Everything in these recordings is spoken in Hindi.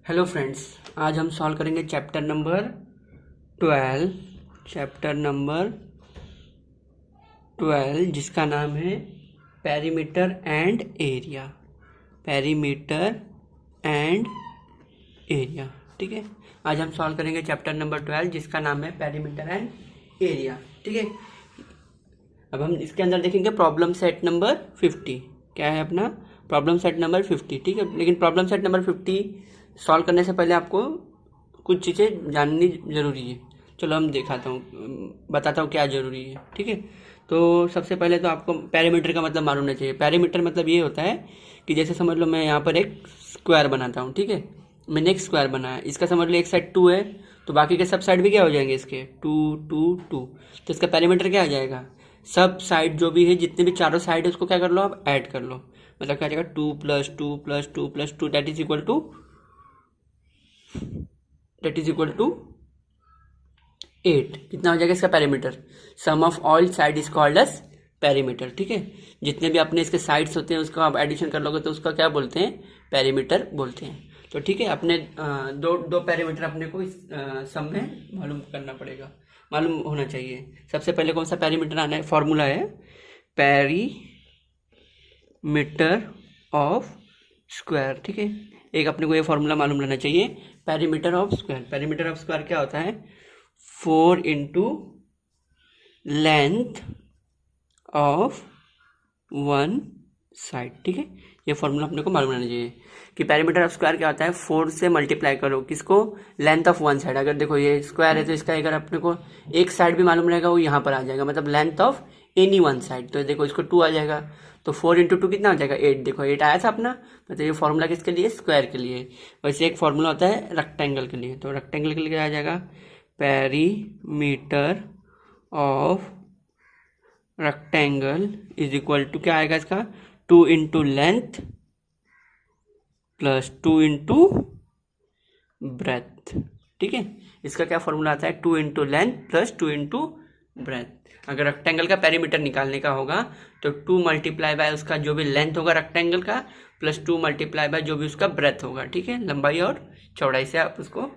हेलो फ्रेंड्स, आज हम सॉल्व करेंगे चैप्टर नंबर 12 जिसका नाम है perimeter and area. Perimeter and area, ठीक है। आज हम सॉल्व करेंगे चैप्टर नंबर 12 जिसका नाम है पेरीमीटर एंड एरिया, ठीक है। अब हम इसके अंदर देखेंगे प्रॉब्लम सेट नंबर 50। क्या है अपना प्रॉब्लम सेट नंबर 50, ठीक है। लेकिन प्रॉब्लम सेट नंबर 50 सॉल्व करने से पहले आपको कुछ चीज़ें जाननी ज़रूरी है। चलो हम बताता हूँ क्या ज़रूरी है, ठीक है। तो सबसे पहले तो आपको पैरामीटर का मतलब मालूम होना चाहिए। पैरामीटर मतलब ये होता है कि जैसे समझ लो मैं यहाँ पर एक स्क्वायर बनाता हूँ, ठीक है। मैंने एक स्क्वायर बनाया, इसका समझ लो एक साइड 2 है, तो बाकी के सब साइड भी क्या हो जाएंगे इसके 2 2 2। तो इसका पैरामीटर क्या आ जाएगा, सब साइड जो भी है, जितने भी चारों साइड है उसको क्या कर लो आप ऐड कर लो। मतलब क्या आ जाएगा 2 + 2 + 2 + 2 दैट इज इक्वल टू 8। कितना हो जाएगा इसका parameter. Sum of all side is called as parameter, ठीक है। जितने भी अपने इसके साइड्स होते हैं उसको आप एडिशन कर लोगे तो उसका क्या बोलते हैं, पैरामीटर बोलते हैं। तो ठीक है, अपने दो पैरामीटर अपने को इस सम में मालूम करना पड़ेगा, मालूम होना चाहिए। सबसे पहले कौन सा पैरामीटर आना है, फॉर्मूला है पैरीमीटर ऑफ स्क्वायर, ठीक है। एक अपने को ये फॉर्मूला मालूम रहना चाहिए, perimeter of square. Perimeter of square क्या होता है, 4 into length of one side, ठीक है। ये फॉर्मूला अपने को मालूम रहना चाहिए कि पैरीमीटर ऑफ स्क्वायर क्या होता है, 4 से मल्टीप्लाई करो किसको, लेंथ ऑफ वन साइड। अगर देखो ये स्क्वायर है तो इसका अगर अपने को एक साइड भी मालूम रहेगा वो यहाँ पर आ जाएगा, मतलब length of any one side. तो देखो इसको 2 आ जाएगा, तो 4 इंटू 2 कितना हो जाएगा 8। देखो 8 आया था अपना, मतलब ये फॉर्मूला किसके लिए, स्क्वायर के लिए। वैसे एक फॉर्मूला होता है रेक्टेंगल के लिए, तो रेक्टेंगल के लिए क्या आ जाएगा, perimeter of rectangle is equal to क्या आएगा इसका, 2 into length plus 2 into breadth, ठीक है। इसका क्या फॉर्मूला आता है, 2 into length plus 2 into breadth. अगर रेक्टेंगल का पेरीमीटर निकालने का होगा तो 2 मल्टीप्लाई बाय उसका जो भी लेंथ होगा रेक्टेंगल का, प्लस 2 मल्टीप्लाई बाय जो भी उसका ब्रेथ होगा, ठीक है। लंबाई और चौड़ाई से आप उसको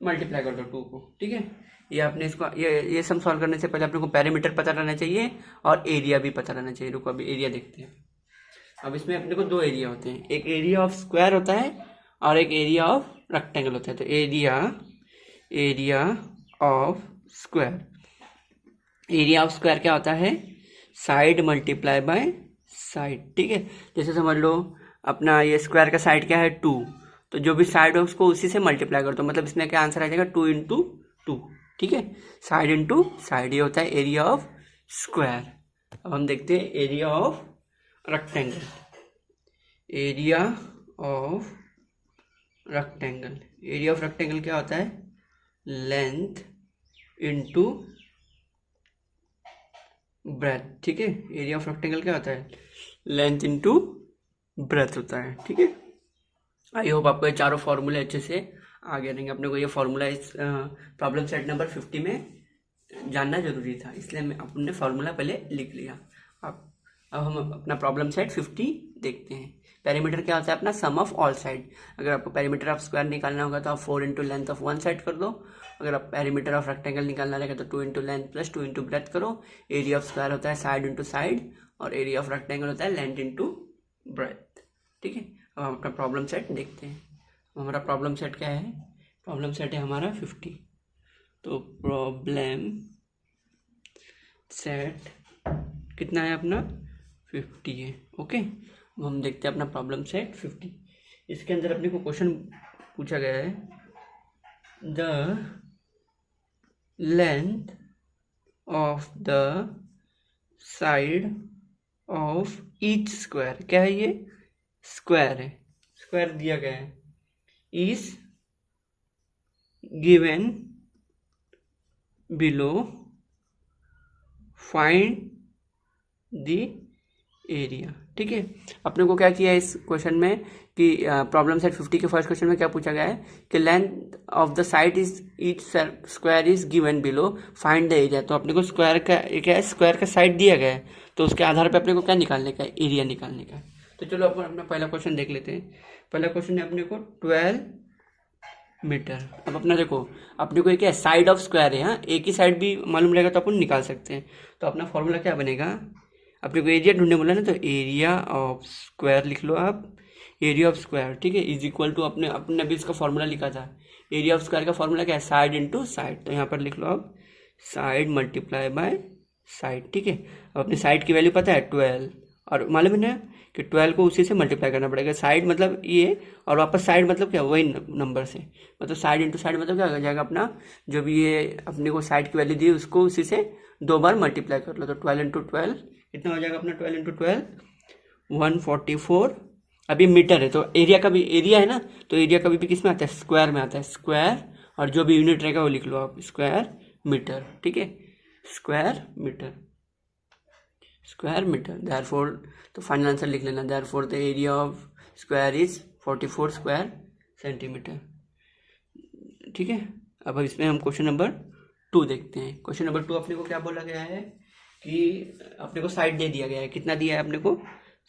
मल्टीप्लाई कर दो 2 को, ठीक है। ये आपने इसको ये सम सॉल्व करने से पहले अपने को पैरामीटर पता रहना चाहिए और एरिया भी पता रहना चाहिए। रुको अभी एरिया देखते हैं। अब इसमें अपने को 2 एरिया होते हैं, एक एरिया ऑफ स्क्वायर होता है और एक एरिया ऑफ रेक्टेंगल होता है। तो area of square, area of square क्या होता है, साइड मल्टीप्लाई बाय साइड, ठीक है। जैसे समझ लो अपना ये स्क्वायर का साइड क्या है 2, तो जो भी साइड है उसको उसी से मल्टीप्लाई कर दो, मतलब इसमें क्या आंसर आ जाएगा 2 इंटू 2, ठीक है। साइड इंटू साइड, ये होता है एरिया ऑफ स्क्वायर। अब हम देखते हैं area of rectangle. Area of rectangle, area of rectangle क्या होता है, लेंथ इंटू ब्रेथ, ठीक है। एरिया ऑफ रेक्टेंगल क्या होता है, लेंथ इंटू ब्रेथ होता है, ठीक है। आई होप आपको ये चारों फॉर्मूले अच्छे से आ गए रहेंगे। अपने को ये फॉर्मूला इस प्रॉब्लम सेट नंबर 50 में जानना जरूरी था, इसलिए मैं अपने फॉर्मूला पहले लिख लिया। अब हम अपना प्रॉब्लम सेट 50 देखते हैं। पैरामीटर क्या होता है अपना, सम ऑफ ऑल साइड। अगर आपको पैरामीटर ऑफ स्क्वायर निकालना होगा तो आप 4 into length of one side कर दो। अगर आप पैरामीटर ऑफ रेक्टेंगल निकालना रहेगा तो 2 into length plus 2 into breath करो। एरिया ऑफ स्क्वायर होता है साइड इंटू साइड और एरिया ऑफ रेक्टेंगल होता है लेंथ इंटू ब्रेथ, ठीक है। अब हम अपना प्रॉब्लम सेट देखते हैं। हमारा प्रॉब्लम सेट क्या है, प्रॉब्लम सेट है हमारा 50। तो प्रॉब्लम सेट कितना है अपना 50 है, ओके। अब हम देखते हैं अपना प्रॉब्लम सेट 50। इसके अंदर अपने को क्वेश्चन पूछा गया है, the length of the side of each square, क्या है ये, स्क्वायर है, स्क्वायर दिया गया है, is given below, find the area, ठीक है। अपने को क्या किया इस क्वेश्चन में कि प्रॉब्लम सेट 50 के फर्स्ट क्वेश्चन में क्या पूछा गया है कि length of the side is each square is given below, find the area. तो अपने को स्क्वायर का क्या है, स्क्वायर का साइड दिया गया है, तो उसके आधार पे अपने को क्या निकालने का है, एरिया निकालने का है। तो चलो अपन अपना पहला क्वेश्चन देख लेते हैं। पहला क्वेश्चन है अपने को 12 मीटर। अब अपना देखो, अपने को क्या है, साइड ऑफ स्क्वायर है, हाँ एक ही साइड भी मालूम रहेगा तो अपन निकाल सकते हैं। तो अपना फॉर्मूला क्या बनेगा, अपने को एरिया ढूंढने बोला ना, तो एरिया ऑफ स्क्वायर लिख लो आप, एरिया ऑफ स्क्वायर, ठीक है, इज इक्वल टू अपने अपने अभी इसका फॉर्मूला लिखा था, एरिया ऑफ स्क्वायर का फॉर्मूला क्या है, साइड इंटू साइड। तो यहाँ पर लिख लो आप साइड मल्टीप्लाई बाय साइड, ठीक है। अब अपनी साइड की वैल्यू पता है 12, और मालूम है ना कि 12 को उसी से मल्टीप्लाई करना पड़ेगा। साइड मतलब ये, और वापस साइड मतलब क्या, वही नंबर से, मतलब साइड इंटू साइड मतलब क्या हो जाएगा अपना, जो भी ये अपने को साइड की वैल्यू दी उसको उसी से 2 बार मल्टीप्लाई कर लो। तो 12 इंटू 12 कितना हो जाएगा अपना, 12 इंटू 12 144। अभी मीटर है तो एरिया का भी, एरिया है ना, तो एरिया कभी भी किस में आता है, स्क्वायर में आता है, स्क्वायर, और जो भी यूनिट रहेगा वो लिख लो आप, स्क्वायर मीटर, ठीक है, square metre, square metre. Therefore, तो फाइनल आंसर लिख लेना, therefore the area of square is 44 square centimetre, ठीक है। अब इसमें हम क्वेश्चन नंबर 2 देखते हैं। क्वेश्चन नंबर 2 अपने को क्या बोला गया है कि अपने को साइड दे दिया गया है, कितना दिया है अपने को,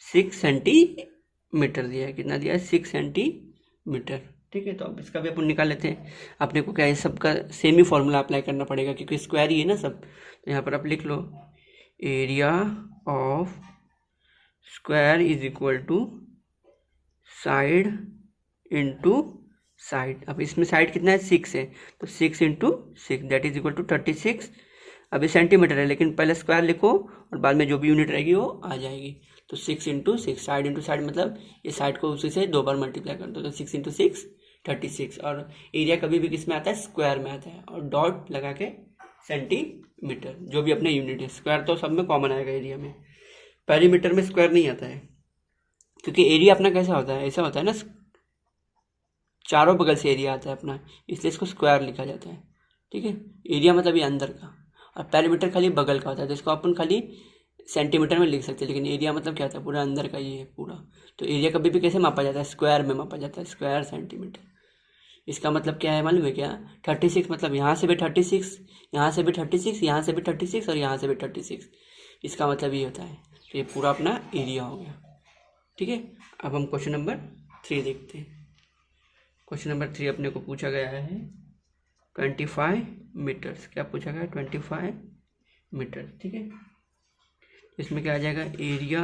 6 सेंटीमीटर दिया है, कितना दिया है, 6 सेंटीमीटर, ठीक है। तो अब इसका भी अपन निकाल लेते हैं। अपने को क्या है, सबका सेम ही फॉर्मूला अप्लाई करना पड़ेगा क्योंकि स्क्वायर ही है ना सब। तो यहाँ पर आप लिख लो area of square is equal to side into side. अब इसमें साइड कितना है, 6 है, तो 6 into 6 that is equal to 36। अभी सेंटीमीटर है लेकिन पहले स्क्वायर लिखो और बाद में जो भी यूनिट रहेगी वो आ जाएगी। तो 6 इंटू 6, साइड इंटू साइड मतलब ये साइड को उसी से 2 बार मल्टीप्लाई कर दो, तो 6 इंटू 6 36। और एरिया कभी भी किस में आता है, स्क्वायर में आता है, और डॉट लगा के सेंटीमीटर, जो भी अपने यूनिट है। स्क्वायर तो सब में कॉमन आएगा एरिया में, पेरीमीटर में स्क्वायर नहीं आता है क्योंकि एरिया अपना कैसा होता है, ऐसा होता है ना, चारों बगल से एरिया आता है अपना, इसलिए इसको स्क्वायर लिखा जाता है, ठीक है। एरिया मतलब ये अंदर का, और पेरीमीटर खाली बगल का होता है, तो इसको अपन खाली सेंटीमीटर में लिख सकते हैं, लेकिन एरिया मतलब क्या होता है, पूरा अंदर का ये है पूरा। तो एरिया कभी भी कैसे मापा जाता है, स्क्वायर में मापा जाता है, स्क्वायर सेंटीमीटर। इसका मतलब क्या है मालूम है क्या, 36 मतलब यहाँ से भी 36, यहाँ से भी 36, यहाँ से भी 36 और यहाँ से भी 36, इसका मतलब ये होता है। तो ये पूरा अपना एरिया हो गया, ठीक है। अब हम क्वेश्चन नंबर 3 देखते हैं। क्वेश्चन नंबर 3 अपने को पूछा गया है 25 मीटर्स, क्या पूछा गया है, 25 मीटर, ठीक है। इसमें क्या आ जाएगा, area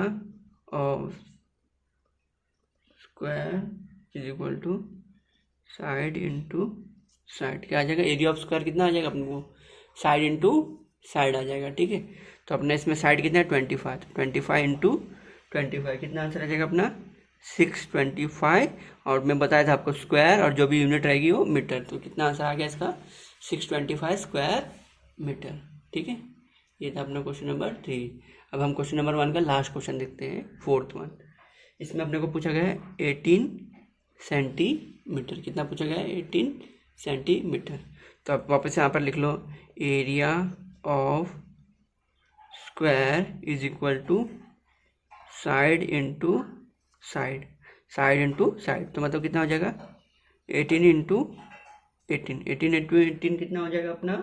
of square is equal to side into side, क्या आ जाएगा, एरिया ऑफ स्क्वायर कितना आ जाएगा अपने को, साइड इंटू साइड आ जाएगा, ठीक है। तो अपने इसमें साइड कितना है 25, 25 इंटू 25 कितना आंसर आ जाएगा अपना 625, और मैं बताया था आपको स्क्वायर और जो भी यूनिट रहेगी वो मीटर, तो कितना आंसर आ गया इसका 625 स्क्वायर मीटर, ठीक है। ये था अपना क्वेश्चन नंबर 3। अब हम क्वेश्चन नंबर 1 का लास्ट क्वेश्चन देखते हैं, 4th वन। इसमें अपने को पूछा गया है 18 सेंटीमीटर, कितना पूछा गया है 18 सेंटीमीटर। तो आप वापस यहाँ पर लिख लो area of square is equal to side into side, side into side, तो मतलब कितना हो जाएगा 18 इंटू 18, 18 इंटू 18 कितना हो जाएगा अपना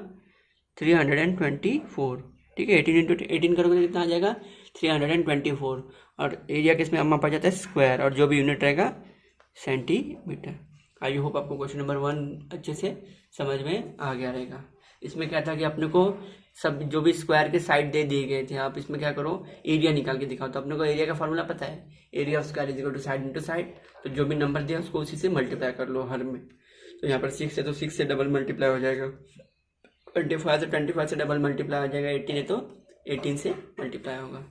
324, ठीक है। 18 इंटू 18 करोगे तो कितना आ जाएगा 324, और एरिया किस में मापा जाता है, स्क्वायर, और जो भी यूनिट रहेगा सेंटीमीटर। आई होप आपको क्वेश्चन नंबर 1 अच्छे से समझ में आ गया रहेगा। इसमें क्या था कि अपने को सब जो भी स्क्वायर के साइड दे दिए गए थे, आप इसमें क्या करो एरिया निकाल के दिखाओ। तो अपने को एरिया का फॉर्मूला पता है, area of square is equal to side into side, तो जो भी नंबर दिया उसको उसी से मल्टीप्लाई कर लो हर में। तो यहाँ पर 6 है तो 6 से डबल मल्टीप्लाई हो जाएगा, 25 तो 25 से डबल मल्टीप्लाई हो जाएगा, 18 है तो 18 से मल्टीप्लाई होगा।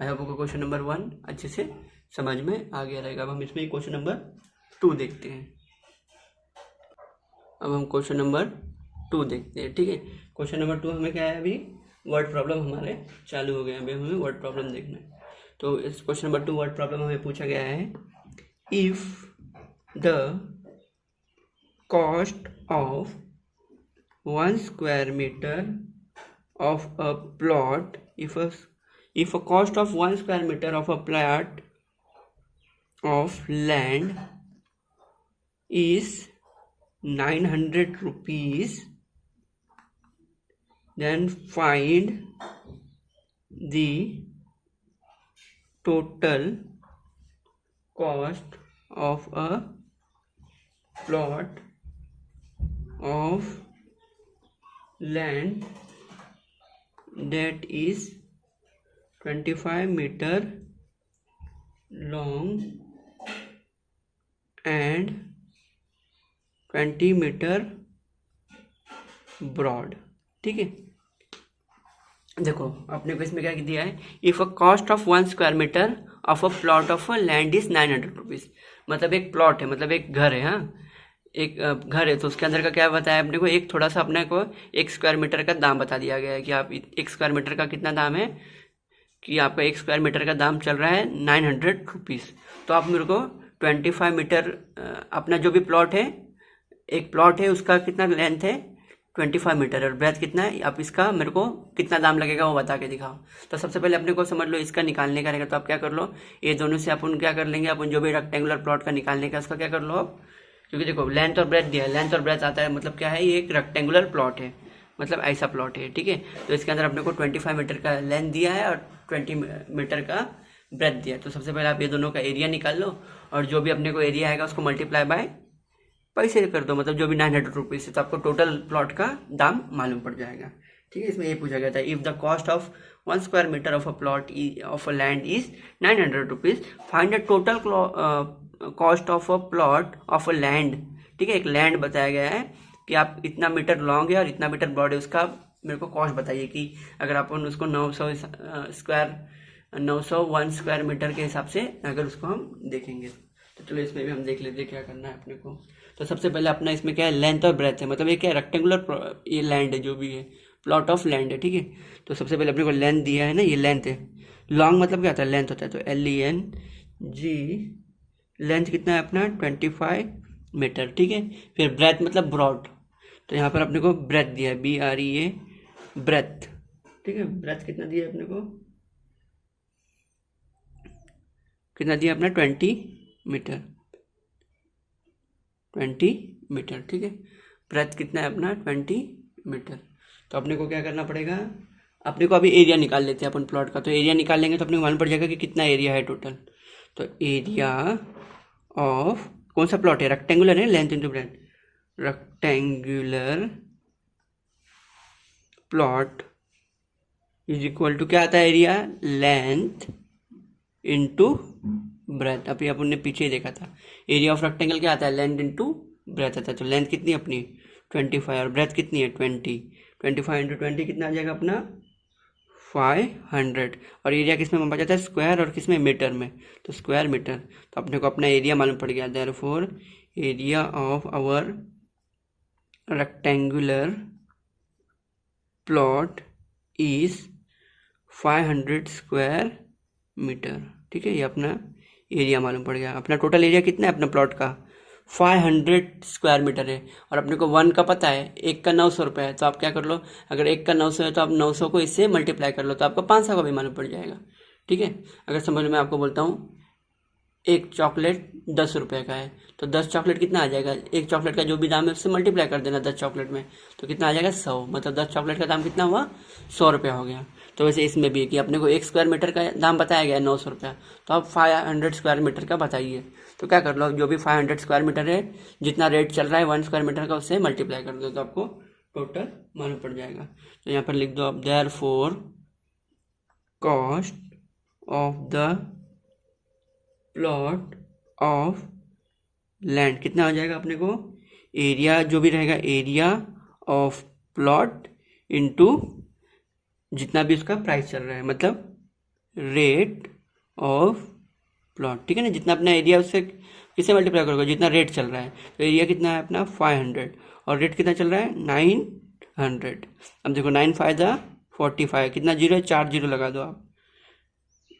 आई होप आपको क्वेश्चन नंबर 1 अच्छे से समझ में आ गया रहेगा। अब हम इसमें क्वेश्चन नंबर 2 देखते हैं। अब हम क्वेश्चन नंबर 2 देखते हैं, ठीक है। क्वेश्चन नंबर 2 हमें क्या है, अभी वर्ड प्रॉब्लम हमारे चालू हो गए, अभी हमें वर्ड प्रॉब्लम देखना है। तो इस क्वेश्चन नंबर 2 वर्ड प्रॉब्लम हमें पूछा गया है, if the cost of 1 square meter of a plot, if a cost of 1 square meter of a plot of land is 900 rupees, then find the total cost of a plot of land that is 25 meter long and 20 meter broad। ठीक है, देखो अपने को इसमें क्या दिया है, if a cost of 1 square metre of a plot of a land is 900 rupees. मतलब एक प्लॉट है, मतलब एक घर है, हाँ एक घर है, तो उसके अंदर का क्या बताया अपने को, एक थोड़ा सा अपने को 1 स्क्वायर मीटर का दाम बता दिया गया है कि आप 1 स्क्वायर मीटर का कितना दाम है, कि आपका 1 स्क्वायर मीटर का दाम चल रहा है 900 रुपीज़। तो आप मेरे को 25 मीटर अपना जो भी प्लॉट है, एक प्लॉट है उसका कितना लेंथ है 25 मीटर और ब्रेथ कितना है, आप इसका मेरे को कितना दाम लगेगा वो बता के दिखाओ। तो सबसे पहले अपने को समझ लो इसका निकालने का रहेगा, तो आप क्या कर लो, ये दोनों से अपन क्या कर लेंगे, अपन जो भी रेक्टेंगुलर प्लॉट का निकालने का उसका क्या कर लो आप, क्योंकि देखो लेंथ और ब्रेथ दिया है, लेंथ और ब्रेथ आता है मतलब क्या है, ये एक रेक्टेंगुलर प्लॉट है, मतलब ऐसा प्लॉट है। ठीक है, तो इसके अंदर अपने को 25 मीटर का लेंथ दिया है और 20 मीटर का ब्रेथ दिया है। तो सबसे पहले आप ये दोनों का एरिया निकाल लो और जो भी अपने को एरिया आएगा उसको मल्टीप्लाई बाय पैसे कर दो, मतलब जो भी 900 रुपीज़ है, तो आपको टोटल प्लॉट का दाम मालूम पड़ जाएगा। ठीक है, इसमें ये पूछा गया था, if the cost of 1 square metre of a plot of a land is 900 rupees, find the total cost of a plot of a land. ठीक है, एक लैंड बताया गया है कि आप इतना मीटर लॉन्ग है और इतना मीटर ब्रॉड है, उसका मेरे को कॉस्ट बताइए कि अगर अपन उसको 901 स्क्वायर मीटर के हिसाब से अगर उसको हम देखेंगे, तो चलो इसमें भी हम देख लेते हैं क्या करना है अपने को। तो सबसे पहले अपना इसमें क्या है, लेंथ और ब्रेथ है, मतलब ये क्या है, रेक्टेंगुलर ये लैंड है, जो भी है प्लॉट ऑफ लैंड है। ठीक है, तो सबसे पहले अपने को लेंथ दिया है ना, ये लेंथ है, लॉन्ग मतलब क्या होता है, लेंथ होता है, तो LENG, लेंथ कितना है अपना 25 मीटर। ठीक है, फिर ब्रेथ मतलब ब्रॉड, तो यहाँ पर अपने को ब्रेथ दिया है, BREA ब्रेथ। ठीक है, ब्रेथ कितना दिया है अपने को, कितना दिया अपना 20 मीटर, 20 मीटर। ठीक है, ब्रेथ कितना है अपना 20 मीटर। तो अपने को क्या करना पड़ेगा, अपने को अभी एरिया निकाल लेते हैं अपन प्लॉट का। तो एरिया निकाल लेंगे तो अपने को मालूम पड़ जाएगा कि कितना एरिया है टोटल। तो एरिया ऑफ कौन सा प्लॉट है, रेक्टेंगुलर है, length into breadth, rectangular plot is equal to क्या आता है एरिया, लेंथ इंटू ब्रेथ। अभी अपन ने पीछे ही देखा था, एरिया ऑफ रेक्टेंगल क्या आता है, लेंथ इंटू ब्रेथ आता है। तो लेंथ कितनी अपनी 25 और ब्रेथ कितनी है 20, 25 इंटू 20 कितना आ जाएगा अपना 500। और एरिया किस में मापा जाता है, स्क्वायर और किस में, मीटर में, तो स्क्वायर मीटर। तो अपने को अपना एरिया मालूम पड़ गया, therefore area of our rectangular plot is 500 square metre. ठीक है, ये अपना एरिया मालूम पड़ गया। अपना टोटल एरिया कितना है अपना प्लॉट का 500 स्क्वायर मीटर है, और अपने को 1 का पता है, 1 का 900 रुपये है, तो आप क्या कर लो, अगर 1 का 900 है तो आप 900 को इससे मल्टीप्लाई कर लो, तो आपको 500 का भी मालूम पड़ जाएगा। ठीक है, अगर समझ में आपको बोलता हूँ, एक चॉकलेट 10 रुपये का है, तो 10 चॉकलेट कितना आ जाएगा, एक चॉकलेट का जो भी दाम है उससे मल्टीप्लाई कर देना 10 चॉकलेट में, तो कितना आ जाएगा 100, मतलब 10 चॉकलेट का दाम कितना हुआ 100 रुपया हो गया। तो वैसे इसमें भी कि अपने को 1 स्क्वायर मीटर का दाम बताया गया है 900 रुपया, तो आप 500 स्क्वायर मीटर का बताइए। तो क्या कर लो, जो भी 500 स्क्वायर मीटर है, जितना रेट चल रहा है 1 स्क्वायर मीटर का, उससे मल्टीप्लाई कर दो, तो आपको टोटल मालूम पड़ जाएगा। तो यहाँ पर लिख दो आप, therefore cost of the plot of land कितना हो जाएगा अपने को, एरिया जो भी रहेगा, एरिया ऑफ प्लॉट इनटू जितना भी उसका प्राइस चल रहा है, मतलब रेट ऑफ प्लॉट। ठीक है ना, जितना अपना एरिया उससे किससे मल्टीप्लाई करोगे, जितना रेट चल रहा है। तो एरिया कितना है अपना 500 और रेट कितना चल रहा है 900। अब देखो 9 फायदा 45, कितना जीरो है, 4 जीरो लगा दो आप,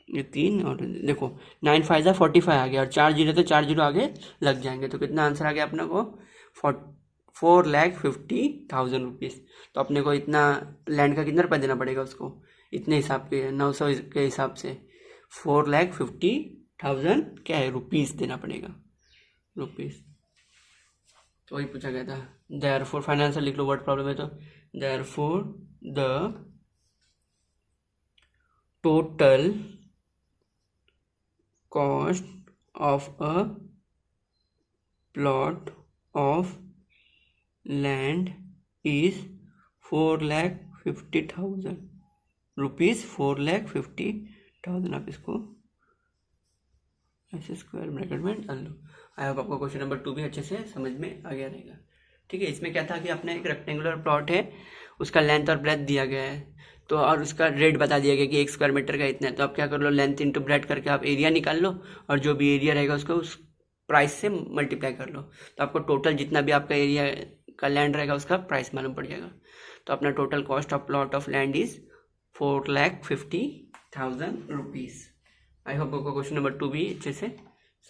ये 3 और देखो 9 फायदा 45 आ गया और 4 जीरो, तो 4 जीरो आगे लग जाएंगे। तो कितना आंसर आ गया अपने को 4,50,000 रुपीज़। तो अपने को इतना लैंड का कितना रुपया देना पड़ेगा उसको, इतने हिसाब के 900 के हिसाब से 4,50,000 क्या है रुपीज़ देना पड़ेगा, रुपीज़। तो वही पूछा गया था। देयरफॉर फाइनेंशियल लिख लो, वर्ड प्रॉब्लम है तो therefore the total cost of a plot of land is 4,50,000 rupees, 4,50,000। आप इसको ऐसे स्क्वायर ब्रैकेट में डाल लो। आई होप आपको क्वेश्चन नंबर 2 भी अच्छे से समझ में आ गया रहेगा। ठीक है, इसमें क्या था कि अपने एक रेक्टेंगुलर प्लॉट है, उसका लेंथ और ब्रेथ दिया गया है, तो और उसका रेट बता दिया गया कि 1 स्क्वायर मीटर का इतना है। तो आप क्या कर लो, लेंथ इंटू ब्रेथ करके आप एरिया निकाल लो, और जो भी एरिया रहेगा उसको उस प्राइस से मल्टीप्लाई कर लो, तो आपको टोटल जितना भी आपका एरिया का लैंड रहेगा उसका प्राइस मालूम पड़ जाएगा। तो अपना total cost of plot of land is 4,50,000 rupees. I hope आपको क्वेश्चन नंबर 2 भी अच्छे से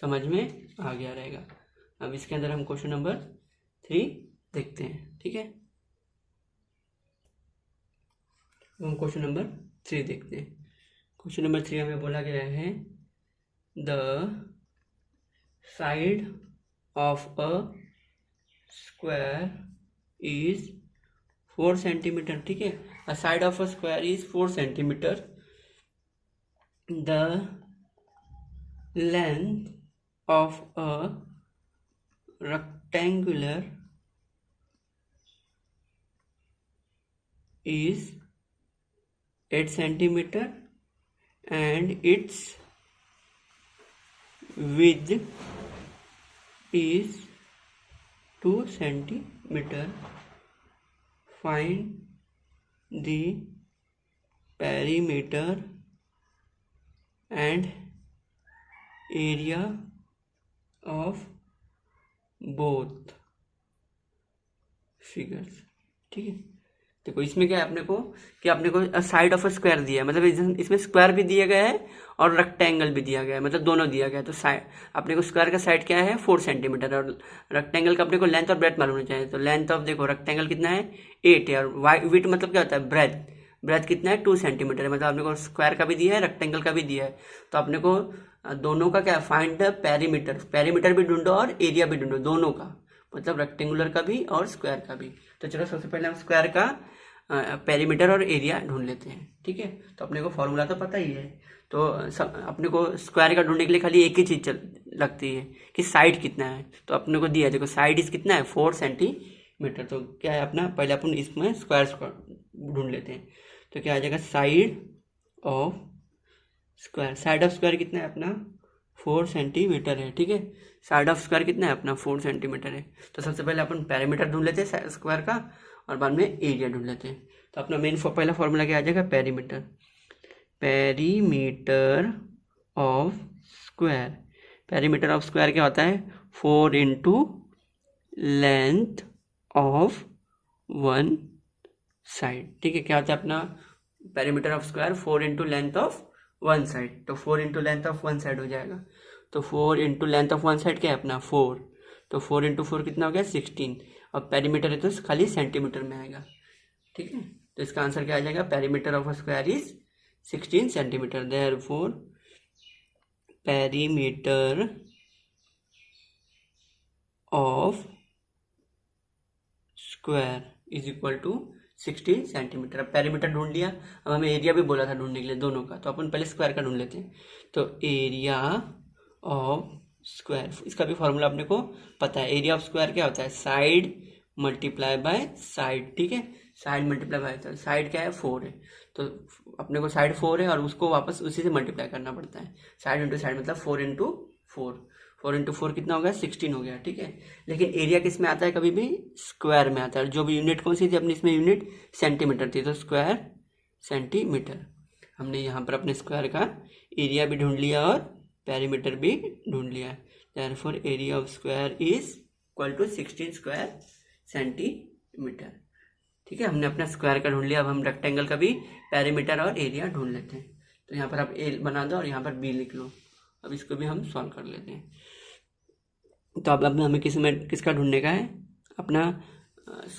समझ में आ गया रहेगा। अब इसके अंदर हम क्वेश्चन नंबर 3 देखते हैं। ठीक है, हम क्वेश्चन नंबर 3 देखते हैं। क्वेश्चन नंबर 3 हमें बोला गया है the side of a square is 4 centimetre. ठीक है, a side of a square is 4 centimetre, the length of a rectangular is 8 centimeter and its width is 2 centimeter. Find the perimeter and area of both figures. ठीक है, देखो इसमें क्या है अपने को कि अपने को साइड ऑफ अ स्क्वायर दिया है, मतलब इसमें स्क्वायर भी दिया गया है और रेक्टेंगल भी दिया गया है, मतलब दोनों दिया गया है। तो साइड अपने को स्क्वायर का साइड क्या है 4 सेंटीमीटर, और रेक्टेंगल का अपने को लेंथ और ब्रेथ मालूम होना चाहिए। तो लेंथ ऑफ देखो रेक्टेंगल कितना है 8 है, और विड्थ मतलब क्या होता है ब्रेथ कितना है 2 सेंटीमीटर है, मतलब अपने को स्क्वायर का भी दिया है रेक्टेंगल का भी दिया है। तो अपने को दोनों का क्या फाइंड द पेरीमीटर भी ढूंढो और एरिया भी ढूंढो, दोनों का, मतलब रेक्टेंगुलर का भी और स्क्वायर का भी। तो चलो सबसे पहले हम स्क्वायर का पेरीमीटर और एरिया ढूंढ लेते हैं। ठीक है, तो अपने को फॉर्मूला तो पता ही है, तो अपने को स्क्वायर का ढूंढने के लिए खाली एक ही चीज़ लगती है कि साइड कितना है। तो अपने को दिया है, देखो साइड इस कितना है 4 सेंटीमीटर। तो क्या है अपना पहले अपन इसमें स्क्वायर ढूंढ लेते हैं। तो क्या आ जाएगा side of square, side of square कितना है अपना 4 सेंटीमीटर है। ठीक है, साइड ऑफ स्क्वायर कितना है अपना 4 सेंटीमीटर है। तो सबसे पहले अपन पेरीमीटर ढूंढ लेते हैं स्क्वायर का, और बाद में एरिया ढूंढ लेते हैं। तो अपना मेन पहला फॉर्मूला क्या आ जाएगा perimeter of square. Perimeter of square क्या होता है 4 into length of one side. ठीक है, क्या होता है अपना perimeter of square 4 into length of one side. तो 4 into length of one side हो जाएगा। तो 4 into length of one side क्या है अपना 4, तो 4 इंटू 4 कितना हो गया 16, और पेरीमीटर है तो खाली सेंटीमीटर में आएगा। ठीक है, तो इसका आंसर क्या आ जाएगा perimeter of a square is 16 centimetre. Therefore perimeter of square is equal to 16 centimetre. अब पेरीमीटर ढूंढ लिया, अब हमें एरिया भी बोला था ढूंढने के लिए दोनों का, तो अपन पहले स्क्वायर का ढूंढ लेते हैं। तो एरिया ऑफ स्क्वायर, इसका भी फॉर्मूला अपने को पता है। एरिया ऑफ स्क्वायर क्या होता है साइड मल्टीप्लाई बाय साइड। ठीक है, साइड मल्टीप्लाई बाय साइड क्या है 4 है, तो अपने को साइड 4 है और उसको वापस उसी से मल्टीप्लाई करना पड़ता है। साइड इंटू साइड मतलब 4 इंटू 4 कितना हो गया 16 हो गया। ठीक है, लेकिन एरिया किस में आता है कभी भी स्क्वायर में आता है। जो भी यूनिट कौन सी थी अपनी इसमें यूनिट सेंटीमीटर थी, तो स्क्वायर सेंटीमीटर। हमने यहाँ पर अपने स्क्वायर का एरिया भी ढूंढ लिया और पेरीमीटर भी ढूंढ लिया। Therefore area of square is equal to 16 square centimetre. ठीक है, हमने अपना स्क्वायर का ढूंढ लिया। अब हम रेक्टेंगल का भी पेरीमीटर और एरिया ढूंढ लेते हैं। तो यहाँ पर आप ए बना दो और यहाँ पर बी लिख लो। अब इसको भी हम सॉल्व कर लेते हैं। तो अब हमें किसका ढूंढने का है अपना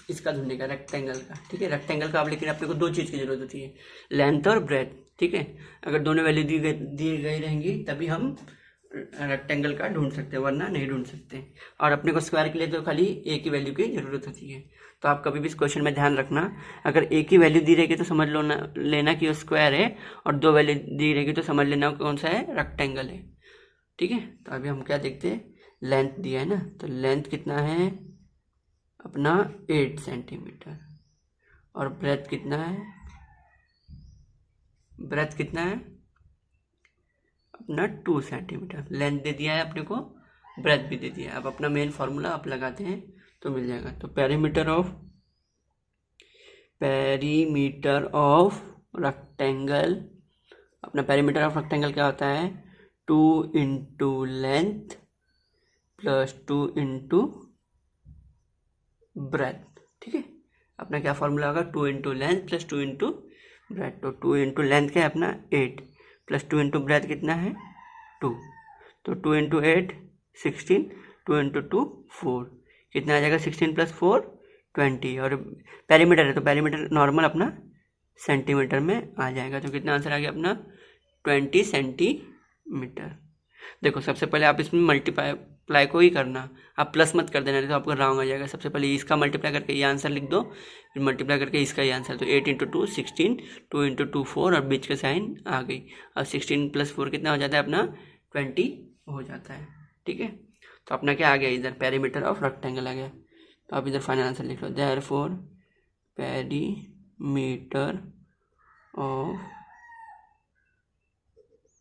इसका ढूंढने का रेक्टेंगल का। ठीक है, रेक्टेंगल का अब लेकिन अपने को 2 चीज़ की जरूरत होती है, लेंथ और ब्रेथ। ठीक है, अगर दोनों वैल्यू दी गई रहेंगी तभी हम रेक्टेंगल का ढूंढ सकते हैं, वरना नहीं ढूंढ सकते। और अपने को स्क्वायर के लिए तो खाली एक ही वैल्यू की जरूरत होती है। तो आप कभी भी इस क्वेश्चन में ध्यान रखना, अगर एक ही वैल्यू दी रहेगी तो समझ लेना कि वो स्क्वायर है, और 2 वैल्यू दी रहेगी तो समझ लेना कौन सा है रेक्टेंगल है। ठीक है, तो अभी हम क्या देखते हैं लेंथ दिया है ना, तो लेंथ कितना है अपना 8 सेंटीमीटर और ब्रेथ कितना है, ब्रेथ कितना है अपना 2 सेंटीमीटर। लेंथ दे दिया है अपने को, ब्रेथ भी दे दिया है। अब अपना मेन फार्मूला आप लगाते हैं तो मिल जाएगा। तो पेरीमीटर ऑफ रेक्टेंगल, अपना पेरीमीटर ऑफ रेक्टेंगल क्या होता है 2 into length plus 2 into breadth. ठीक है, अपना क्या फॉर्मूला होगा 2 into length plus 2 into breadth. तो 2 इंटू लेंथ क्या है अपना 8 प्लस 2 इंटू ब्रेथ कितना है 2। तो 2 इंटू 8 16, 2 इंटू 2 4, कितना आ जाएगा 16 प्लस 4 20। और पेरीमीटर है तो पेरीमीटर नॉर्मल अपना सेंटीमीटर में आ जाएगा। तो कितना आंसर आ गया अपना 20 सेंटीमीटर। देखो सबसे पहले आप इसमें मल्टीप्लाई को ही करना, आप प्लस मत कर देना, नहीं तो आपको रॉन्ग आ जाएगा। सबसे पहले इसका मल्टीप्लाई करके ये आंसर लिख दो, फिर मल्टीप्लाई करके इसका ही आंसर। तो 8 इंटू 2 16, 2 इंटू 2 4 और बीच का साइन आ गई। अब 16 प्लस 4 कितना हो जाता है अपना 20 हो जाता है। ठीक है, तो अपना क्या आ गया इधर पेरीमीटर ऑफ रेक्टेंगल आ गया। तो आप इधर फाइनल आंसर लिख लो, therefore perimeter of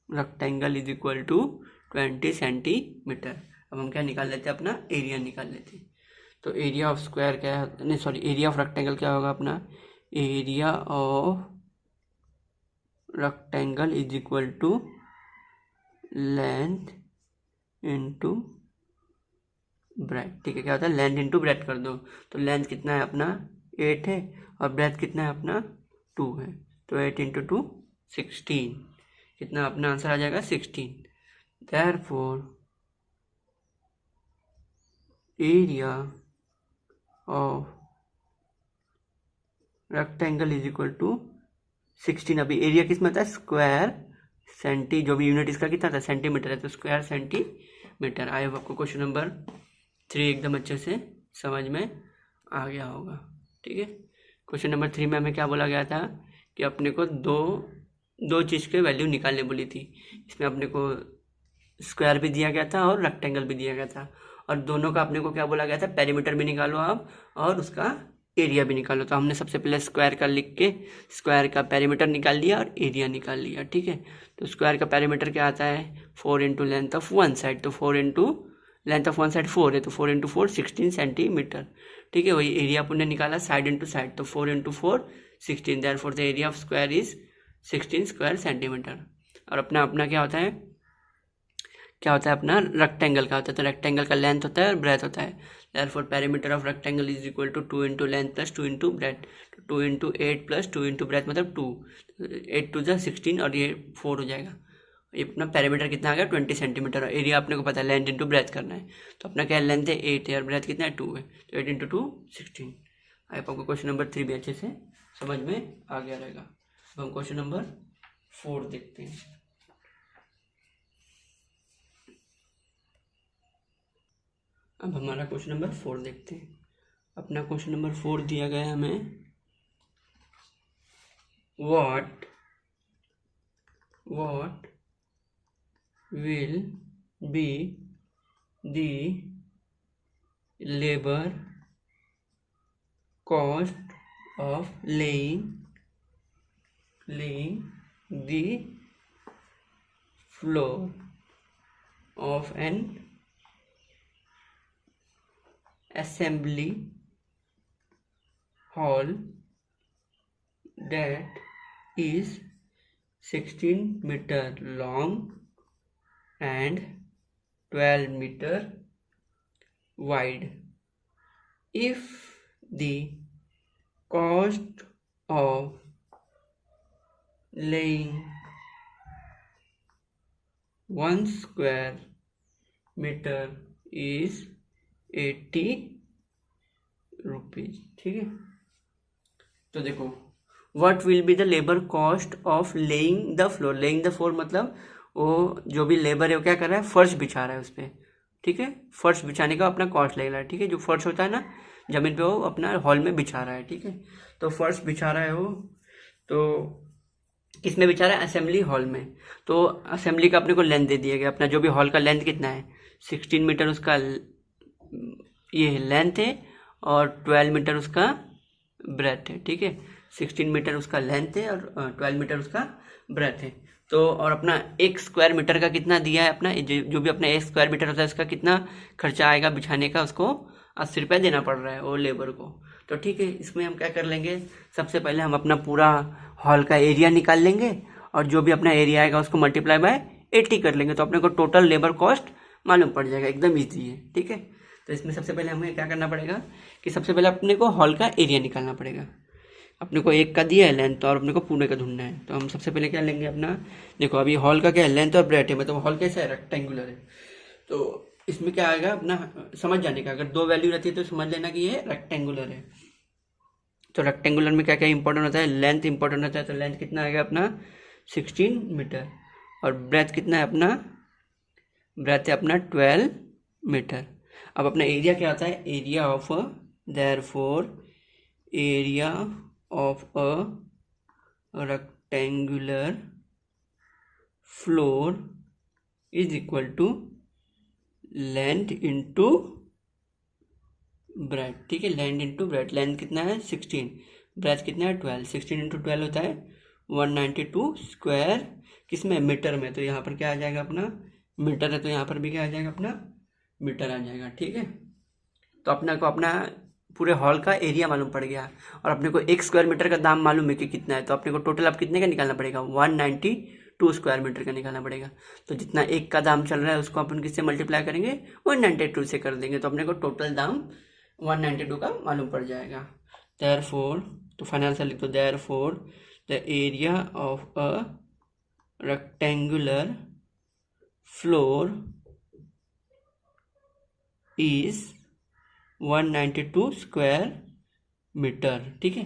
rectangle is equal to 20 centimetre. अब हम क्या निकाल लेते हैं अपना एरिया निकाल लेते हैं। तो एरिया ऑफ स्क्वायर क्या है, नहीं सॉरी एरिया ऑफ रेक्टेंगल क्या होगा अपना, area of rectangle is equal to length into breadth. ठीक है, क्या होता है लेंथ इंटू ब्रेथ कर दो। तो लेंथ कितना है अपना 8 है और ब्रेथ कितना है अपना 2 है। तो 8 इंटू 2 16, कितना अपना आंसर आ जाएगा 16। Therefore area of rectangle is equal to 16। अभी एरिया किस में आता है स्क्वायर सेंटी, जो भी यूनिट इसका कितना था सेंटीमीटर है, तो स्क्वायर सेंटीमीटर। आई होप आपको क्वेश्चन नंबर 3 एकदम अच्छे से समझ में आ गया होगा। ठीक है, क्वेश्चन नंबर 3 में हमें क्या बोला गया था कि अपने को दो चीज़ के वैल्यू निकालने बोली थी। इसमें अपने को स्क्वायर भी दिया गया था और रेक्टेंगल भी दिया गया था, और दोनों का अपने को क्या बोला गया था पेरीमीटर भी निकालो आप और उसका एरिया भी निकालो। तो हमने सबसे पहले स्क्वायर का लिख के स्क्वायर का पेरीमीटर निकाल लिया और एरिया निकाल लिया। ठीक है, तो स्क्वायर का पेरीमीटर क्या आता है 4 into length of one side, तो 4 into length of one side 4 है, तो 4 इंटू 4 16 सेंटीमीटर। ठीक है, वही एरिया अपन ने निकाला साइड इंटू साइड, तो 4 into 4 16, therefore the area of square is 16 square centimetre. और अपना क्या होता है अपना रेक्टेंगल का होता है, तो रेक्टेंगल का लेंथ होता है और ब्रेथ होता है। Therefore perimeter of rectangle is equal to 2 into length plus 2 into breadth. 2 into 8 plus 2 into breadth मतलब 2, 8 टू जा 16 और ये 4 हो जाएगा। ये अपना पेरीमीटर कितना आ गया 20 सेंटीमीटर। और एरिया अपने को पता है लेंथ इंटू ब्रेथ करना है, तो अपना क्या लेंथ है 8 है और ब्रेथ कितना है 2 है, तो 8 इंटू 2 16। आई आपको क्वेश्चन नंबर 3 भी अच्छे से समझ में आ गया रहेगा। अब हम क्वेश्चन नंबर 4 देखते हैं। अब हमारा क्वेश्चन नंबर 4 देखते हैं। अपना क्वेश्चन नंबर 4 दिया गया है हमें, what will be the labor cost of laying the floor of an assembly hall that is 16 meter long and 12 meter wide if the cost of laying 1 square meter is 80 rupees. ठीक है, तो देखो what will be the labour cost of laying the floor. Laying the floor मतलब वो जो भी लेबर है वो क्या कर रहा है फर्श बिछा रहा है उस पर। ठीक है, फर्श बिछाने का अपना कॉस्ट लग रहा है। ठीक है, जो फर्श होता है ना जमीन पे वो अपना हॉल में बिछा रहा है। ठीक है, तो फर्श बिछा रहा है वो, तो किस में बिछा रहा है असेंबली हॉल में। तो असेंबली का अपने को लेंथ दे दिया गया, अपना जो भी हॉल का लेंथ कितना है 16 मीटर उसका ये लेंथ है और 12 मीटर उसका ब्रेथ है, ठीक है। 16 मीटर उसका लेंथ है और 12 मीटर उसका ब्रेथ है। तो और अपना 1 स्क्वायर मीटर का कितना दिया है अपना, जो भी अपना 1 स्क्वायर मीटर होता है उसका कितना खर्चा आएगा बिछाने का, उसको 80 रुपये देना पड़ रहा है वो लेबर को। तो ठीक है, इसमें हम क्या कर लेंगे, सबसे पहले हम अपना पूरा हॉल का एरिया निकाल लेंगे और जो भी अपना एरिया आएगा उसको मल्टीप्लाई बाय 80 कर लेंगे, तो अपने को टोटल लेबर कॉस्ट मालूम पड़ जाएगा। एकदम ईजी है, ठीक है। तो इसमें सबसे पहले हमें क्या करना पड़ेगा कि सबसे पहले अपने को हॉल का एरिया निकालना पड़ेगा। अपने को 1 का दिया है लेंथ और अपने को पूरे का ढूंढना है। तो हम सबसे पहले क्या लेंगे अपना, देखो अभी हॉल का क्या है, लेंथ और ब्रेथ है, मतलब हॉल कैसा है, रेक्टेंगुलर है। तो इसमें क्या आएगा अपना समझ जाने का, अगर 2 वैल्यू रहती है तो समझ लेना कि ये रेक्टेंगुलर है। तो रेक्टेंगुलर में क्या क्या इंपॉर्टेंट होता है, लेंथ इंपॉर्टेंट होता है। तो लेंथ कितना आएगा अपना 16 मीटर और ब्रेथ कितना है अपना, ब्रेथ है अपना 12 मीटर। अब अपना एरिया क्या होता है, area of a, therefore area of a rectangular floor is equal to length into breadth, ठीक है। लेंथ इंटू ब्रेथ, लेंथ कितना है 16, ब्रेथ कितना है 12, 16 इंटू 12 होता है 192 स्क्वायर, किसमें, मीटर में। तो यहाँ पर क्या आ जाएगा अपना, मीटर है तो यहाँ पर भी क्या आ जाएगा अपना, मीटर आ जाएगा, ठीक है। तो अपना को अपना पूरे हॉल का एरिया मालूम पड़ गया और अपने को 1 स्क्वायर मीटर का दाम मालूम है कि कितना है। तो अपने को टोटल अब कितने का निकालना पड़ेगा, 192 स्क्वायर मीटर का निकालना पड़ेगा। तो जितना 1 का दाम चल रहा है उसको अपन किससे मल्टीप्लाई करेंगे, 192 से कर देंगे, तो अपने को टोटल दाम 192 का मालूम पड़ जाएगा। देयरफॉर, तो फाइनल आंसर लिख दो, therefore the area of a rectangular floor is 192 square metre, ठीक है।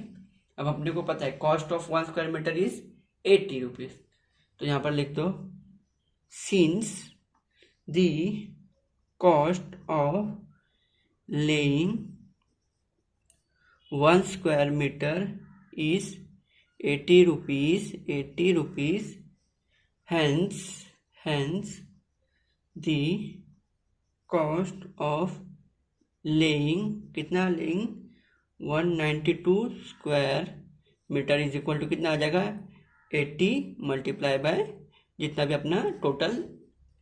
अब अपने को पता है cost of 1 square metre is 80 rupees. तो यहाँ पर लिख दो, since the cost of laying 1 square metre is 80 rupees, hence the cost of laying, कितना laying 192 square metre is equal to कितना आ जाएगा, 80 मल्टीप्लाई बाय जितना भी अपना टोटल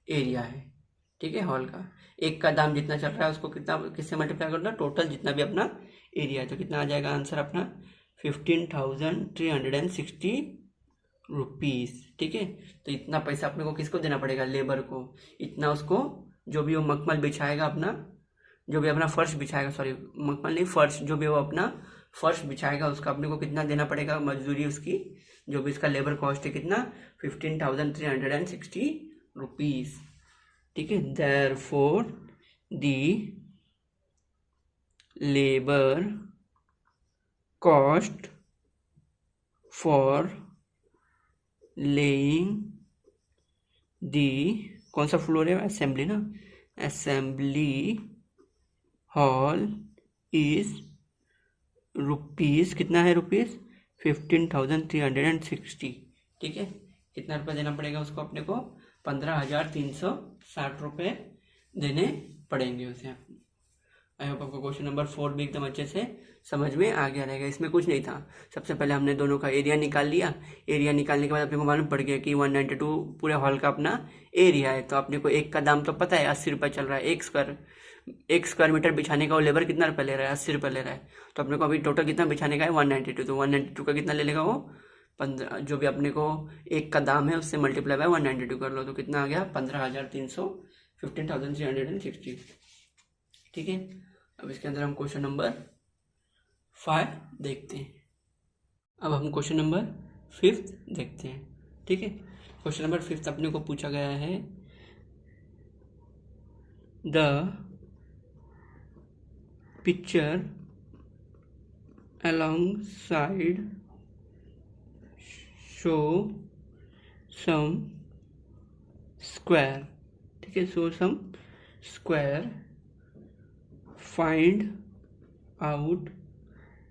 एरिया है, ठीक है। हॉल का 1 का दाम जितना चल रहा है उसको कितना, किससे मल्टीप्लाई करना, टोटल जितना भी अपना एरिया है। तो कितना आ जाएगा आंसर अपना 15,360 रुपीज़, ठीक है। तो इतना पैसा अपने को किसको देना पड़ेगा, लेबर को। इतना उसको जो भी वो मखमल बिछाएगा अपना, जो भी अपना फर्श बिछाएगा, सॉरी मखमल नहीं, फर्श, जो भी वो अपना फर्श बिछाएगा उसका अपने को कितना देना पड़ेगा, मजदूरी उसकी, जो भी इसका लेबर कॉस्ट है कितना 15,360 रुपीज़, ठीक है। Therefore the labour cost for laying the, कौन सा फ्लोर है, असेंबली ना, असेंबली हॉल इज रुपीज़, कितना है रुपीज़ 15,360, ठीक है। कितना रुपये देना पड़ेगा उसको अपने को, 15,360 रुपये देने पड़ेंगे उसे। आई होप आपको क्वेश्चन नंबर 4 भी एकदम अच्छे से समझ में आ गया रहेगा। इसमें कुछ नहीं था, सबसे पहले हमने दोनों का एरिया निकाल लिया। एरिया निकालने के बाद अपने को मालूम पड़ गया कि 192 पूरे हॉल का अपना एरिया है। तो अपने को 1 का दाम तो पता है 80 रुपये चल रहा है, 1 स्क्वायर मीटर बिछाने का वो लेबर कितना रुपये ले रहा है, 80 रुपये ले रहा है। तो अपने को अभी टोटल कितना बिछाने का है 192, तो 192 का कितना ले लेगा वो 15, जो भी अपने को 1 का दाम है उससे मल्टीप्लाई बाय 192 कर लो, तो कितना आ गया 15,360, ठीक है। अब इसके अंदर हम क्वेश्चन नंबर 5 देखते हैं। अब हम क्वेश्चन नंबर 5 देखते हैं, ठीक है। क्वेश्चन नंबर 5 अपने को पूछा गया है, the picture alongside show some square, ठीक है, show some square, find out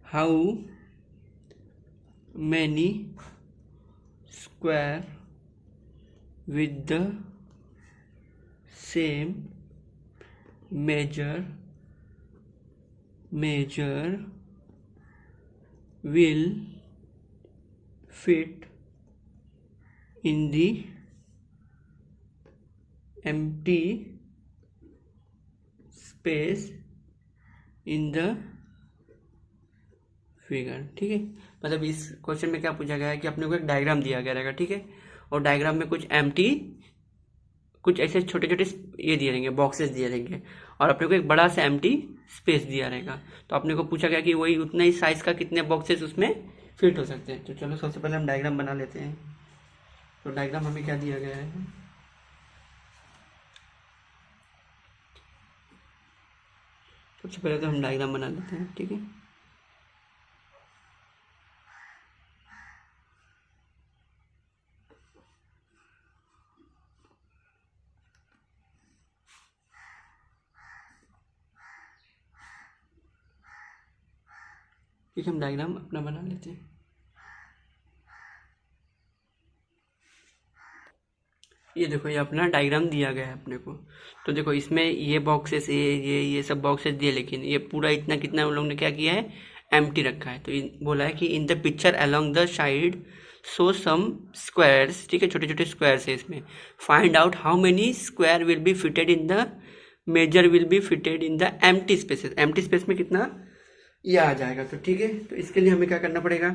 how many square with the same measure measure will fit in the empty space in the figure. ठीक है, मतलब इस क्वेश्चन में क्या पूछा गया है कि अपने को एक डायग्राम दिया गया रहेगा। ठीक है, और डायग्राम में कुछ ऐसे छोटे छोटे ये दिए रहेंगे, बॉक्सेस दिए रहेंगे, और अपने को एक बड़ा सा एम्प्टी स्पेस दिया रहेगा। तो अपने को पूछा गया कि वही उतना ही साइज का कितने बॉक्सेस उसमें फिट हो सकते हैं। तो चलो सबसे पहले हम डायग्राम बना लेते हैं। तो डायग्राम हमें क्या दिया गया है, सबसे पहले तो हम डायग्राम बना लेते हैं। ठीक है, ठीक है, हम डायग्राम अपना बना लेते हैं। ये देखो, ये अपना डायग्राम दिया गया है अपने को। तो देखो इसमें ये बॉक्सेस, ये सब बॉक्सेस दिए, लेकिन ये पूरा इतना कितना उन लोगों ने क्या किया है, एम्प्टी रखा है। तो बोला है कि in the picture along the side show some squares. ठीक है, छोटे छोटे स्क्वायर्स है इसमें। Find out how many square will be fitted in the major will be fitted in the empty spaces. Empty space में कितना ये आ जाएगा। तो ठीक है, तो इसके लिए हमें क्या करना पड़ेगा,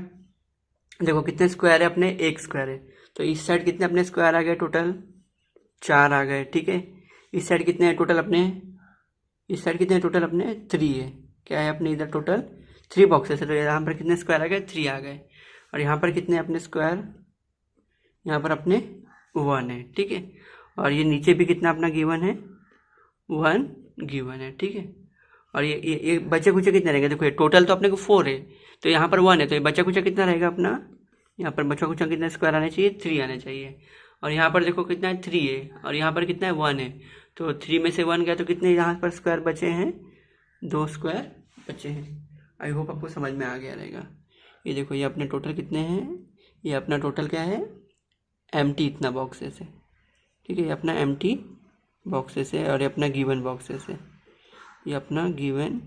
देखो कितने स्क्वायर है अपने, एक स्क्वायर है। तो इस साइड कितने अपने स्क्वायर आ गए, टोटल 4 आ गए। ठीक है, इस साइड कितने हैं टोटल अपने, इस साइड कितने टोटल अपने 3 है। क्या है अपने इधर टोटल 3 बॉक्सेस है। तो यहाँ पर कितने स्क्वायर आ गए, 3 आ गए। और यहाँ पर कितने अपने स्क्वायर, यहाँ पर अपने 1 है। ठीक है, और ये नीचे भी कितना अपना गिवन है, 1 गिवन है। ठीक है, और ये बचे कुचे कितने रहेंगे, देखो ये टोटल तो अपने को 4 है, तो यहाँ पर 1 है, तो ये बचा कुचा कितना रहेगा अपना, यहाँ पर बचा कुचा कितना स्क्वायर आने चाहिए, 3 आने चाहिए। और यहाँ पर देखो कितना है, 3 है, और यहाँ पर कितना है, 1 है। तो 3 में से 1 गया, तो कितने यहाँ पर स्क्वायर बचे हैं, 2 स्क्वायर बचे हैं। आई होप आपको समझ में आ गया रहेगा। ये देखो, ये अपने टोटल कितने हैं, ये अपना टोटल क्या है, एम्प्टी इतना बॉक्सेस है। ठीक है, ये अपना एम्प्टी बॉक्सेस है, और ये अपना गिवन बॉक्सेस है, ये अपना गिवन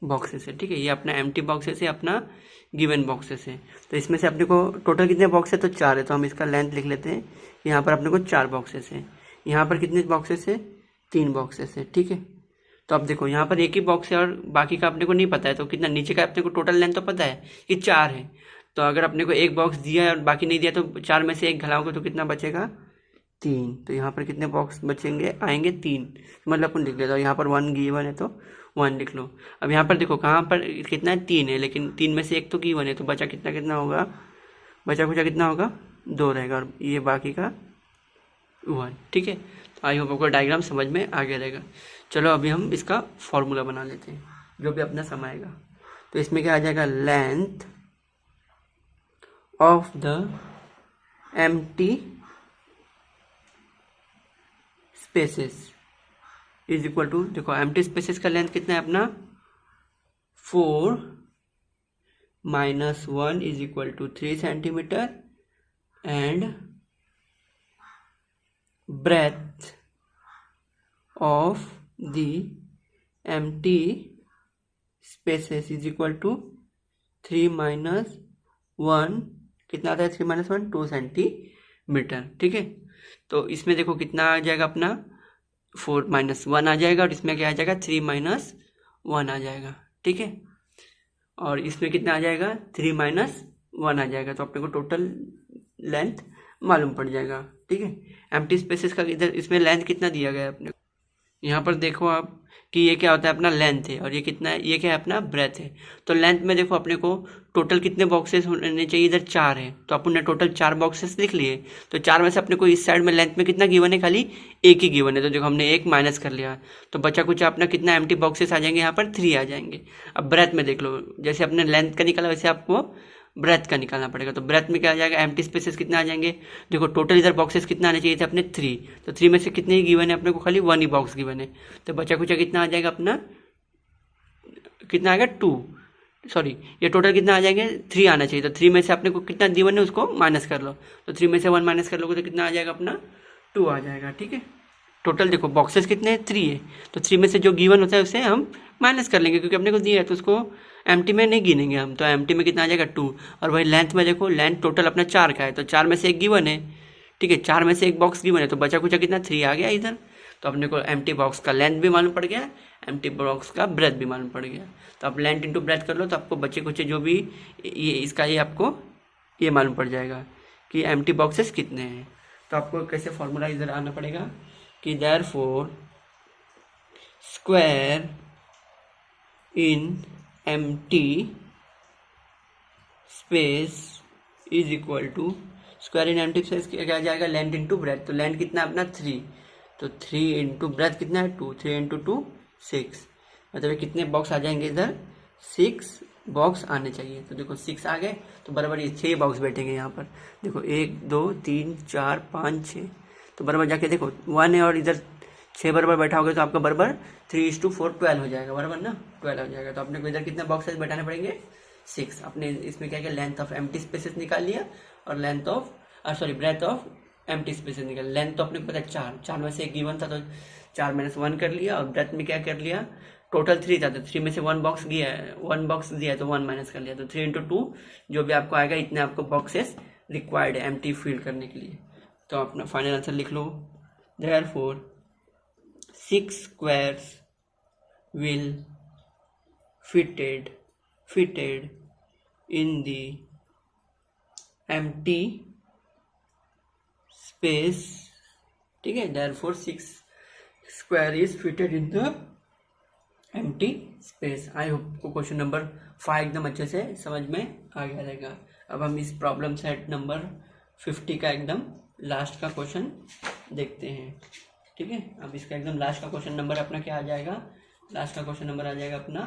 बॉक्सेस है। ठीक है, ये अपना एम्प्टी बॉक्सेस है, अपना गिवन बॉक्सेस है। तो इसमें से अपने को टोटल कितने बॉक्स है, तो 4 है। तो हम इसका लेंथ लिख लेते हैं। यहाँ पर अपने को 4 बॉक्सेस है, यहाँ पर कितने बॉक्सेस है, 3 बॉक्सेस है। ठीक है, तो अब देखो यहाँ पर एक ही बॉक्स है और बाकी का अपने को नहीं पता है। तो कितना नीचे का अपने को टोटल लेंथ तो पता है कि 4 है। तो अगर अपने को एक बॉक्स दिया है और बाकी नहीं दिया, तो 4 में से एक घलाओगे तो कितना बचेगा, 3। तो यहाँ पर कितने बॉक्स बचेंगे, आएंगे 3। मतलब अपन लिख लेते हो, यहाँ पर 1 गिवन है तो 1 लिख लो। अब यहाँ पर देखो कहाँ पर कितना है, 3 है, लेकिन 3 में से एक तो गिवन है, तो बचा कितना कितना होगा, बचा कुचा कितना होगा, 2 रहेगा, और ये बाकी का 1। ठीक है, तो आई होप आपको डायग्राम समझ में आ गया रहेगा। चलो अभी हम इसका फॉर्मूला बना लेते हैं, जो भी अपना सम आएगा। तो इसमें क्या आ जाएगा, length of the empty spaces is equal to, देखो एम्प्टी स्पेसेस का लेंथ कितना है अपना, 4 - 1 is equal to 3 centimetre, and breadth of the empty spaces is equal to 3 - 1, कितना आता है 3 - 1, 2 सेंटीमीटर। ठीक है, तो इसमें देखो कितना आ जाएगा अपना, 4 - 1 आ जाएगा, और इसमें क्या आ जाएगा, 3 - 1 आ जाएगा। ठीक है, और इसमें कितना आ जाएगा, 3 - 1 आ जाएगा। तो अपने को टोटल लेंथ मालूम पड़ जाएगा। ठीक है, एम्प्टी स्पेसेस का इधर इसमें लेंथ कितना दिया गया है अपने को, यहाँ पर देखो आप कि ये क्या होता है, अपना लेंथ है, और ये कितना है, ये क्या है, अपना ब्रेथ है। तो लेंथ में देखो अपने को टोटल कितने बॉक्सेस होने चाहिए, इधर 4 है, तो अपन ने टोटल 4 बॉक्सेस लिख लिए। तो 4 में से अपने को इस साइड में लेंथ में कितना गिवन है, खाली एक ही गिवन है। तो देखो हमने एक माइनस कर लिया, तो बचा कुछ अपना कितना एम्प्टी बॉक्सेस आ जाएंगे, यहाँ पर 3 आ जाएंगे। अब ब्रेथ में देख लो, जैसे अपने लेंथ का निकाला वैसे आपको ब्रेथ का निकालना पड़ेगा। तो ब्रेथ में क्या आ जाएगा, एम्प्टी स्पेसेस कितना आ जाएंगे, देखो टोटल इधर बॉक्सेस कितना आने चाहिए थे अपने 3, तो 3 में से कितने ही गिवन है अपने को, खाली 1 ही बॉक्स गिवन है। तो बचा कुचा कितना आ जाएगा अपना, कितना आएगा 2, सॉरी ये टोटल कितना आ जाएंगे, 3 आना चाहिए। तो 3 में से अपने को कितना गिवन है उसको माइनस कर लो, तो 3 में से 1 माइनस कर लोगे तो कितना आ जाएगा अपना, 2 आ जाएगा। ठीक है, टोटल देखो बॉक्सेस कितने हैं, 3 है, तो 3 में से जो गिवन होता है उसे हम माइनस कर लेंगे, क्योंकि अपने को दिया है तो उसको एम्प्टी में नहीं गिनेंगे हम, तो एम्प्टी में कितना आ जाएगा 2। और वही लेंथ में देखो, लेंथ टोटल अपना 4 का है, तो 4 में से एक गिवन है, ठीक है, 4 में से एक बॉक्स गिवन है, तो बचा कुचा कितना 3 आ गया इधर। तो अपने को एम्प्टी बॉक्स का लेंथ भी मालूम पड़ गया, एम्प्टी बॉक्स का ब्रेथ भी मालूम पड़ गया। तो आप लेंथ इंटू ब्रेथ कर लो, तो आपको बचे कुचे जो भी ये इसका ये आपको ये मालूम पड़ जाएगा कि एम्प्टी बॉक्सेस कितने हैं। तो आपको कैसे फॉर्मूला इधर आना पड़ेगा कि therefore square in empty space is equal to, square in empty space क्या आ जाएगा, लेंथ इंटू ब्रेथ। तो लेंथ कितना अपना 3, तो 3 इंटू ब्रेथ कितना है 2, 3 इंटू 2 6, मतलब कितने बॉक्स आ जाएंगे इधर, 6 बॉक्स आने चाहिए। तो देखो 6 आ गए, तो बराबर ये 6 बॉक्स बैठेंगे यहाँ पर। देखो 1 2 3 4 5 6, तो बराबर जाके देखो 1 है और इधर 6 बराबर बैठा होगा, तो आपका बराबर 3:4 12 हो जाएगा, बराबर ना 12 हो जाएगा। तो अपने को इधर कितने बॉक्सेस बैठाने पड़ेंगे, 6। अपने इसमें क्या क्या लेंथ ऑफ एम्प्टी स्पेसेस निकाल लिया और length of breadth of empty spaces निकाल। लेंथ तो अपने को पता है 4 में से एक गिवन था, तो 4 - 1 कर लिया, और ब्रेथ में क्या कर लिया, टोटल 3 था, तो 3 में से 1 बॉक्स गया, 1 बॉक्स दिया तो 1 माइनस कर लिया, तो 3 × 2 जो भी आपको आएगा इतने आपको बॉक्सेस रिक्वायर्ड है एम्प्टी फिल करने के लिए। तो अपना फाइनल आंसर लिख लो, therefore 6 squares will fitted in the empty space, ठीक है, therefore 6 square is fitted in the empty space। I hope को क्वेश्चन नंबर 5 एकदम अच्छे से समझ में आ गया रहेगा। अब हम इस प्रॉब्लम सेट नंबर 50 का एकदम लास्ट का क्वेश्चन देखते हैं, ठीक है। अब इसका एकदम लास्ट का क्वेश्चन नंबर अपना क्या आ जाएगा, लास्ट का क्वेश्चन नंबर आ जाएगा अपना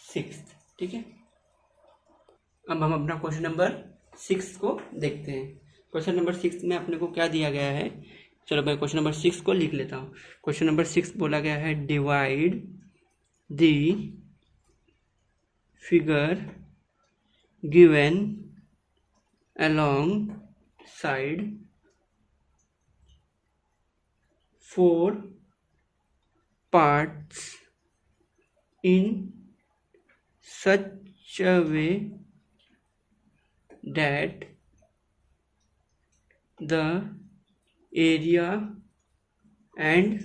6, ठीक है। अब हम अपना क्वेश्चन नंबर 6 को देखते हैं। क्वेश्चन नंबर 6 में अपने को क्या दिया गया है, चलो मैं क्वेश्चन नंबर 6 को लिख लेता हूँ। क्वेश्चन नंबर 6 बोला गया है, divide the figure given along side 4 parts in such a way that the area and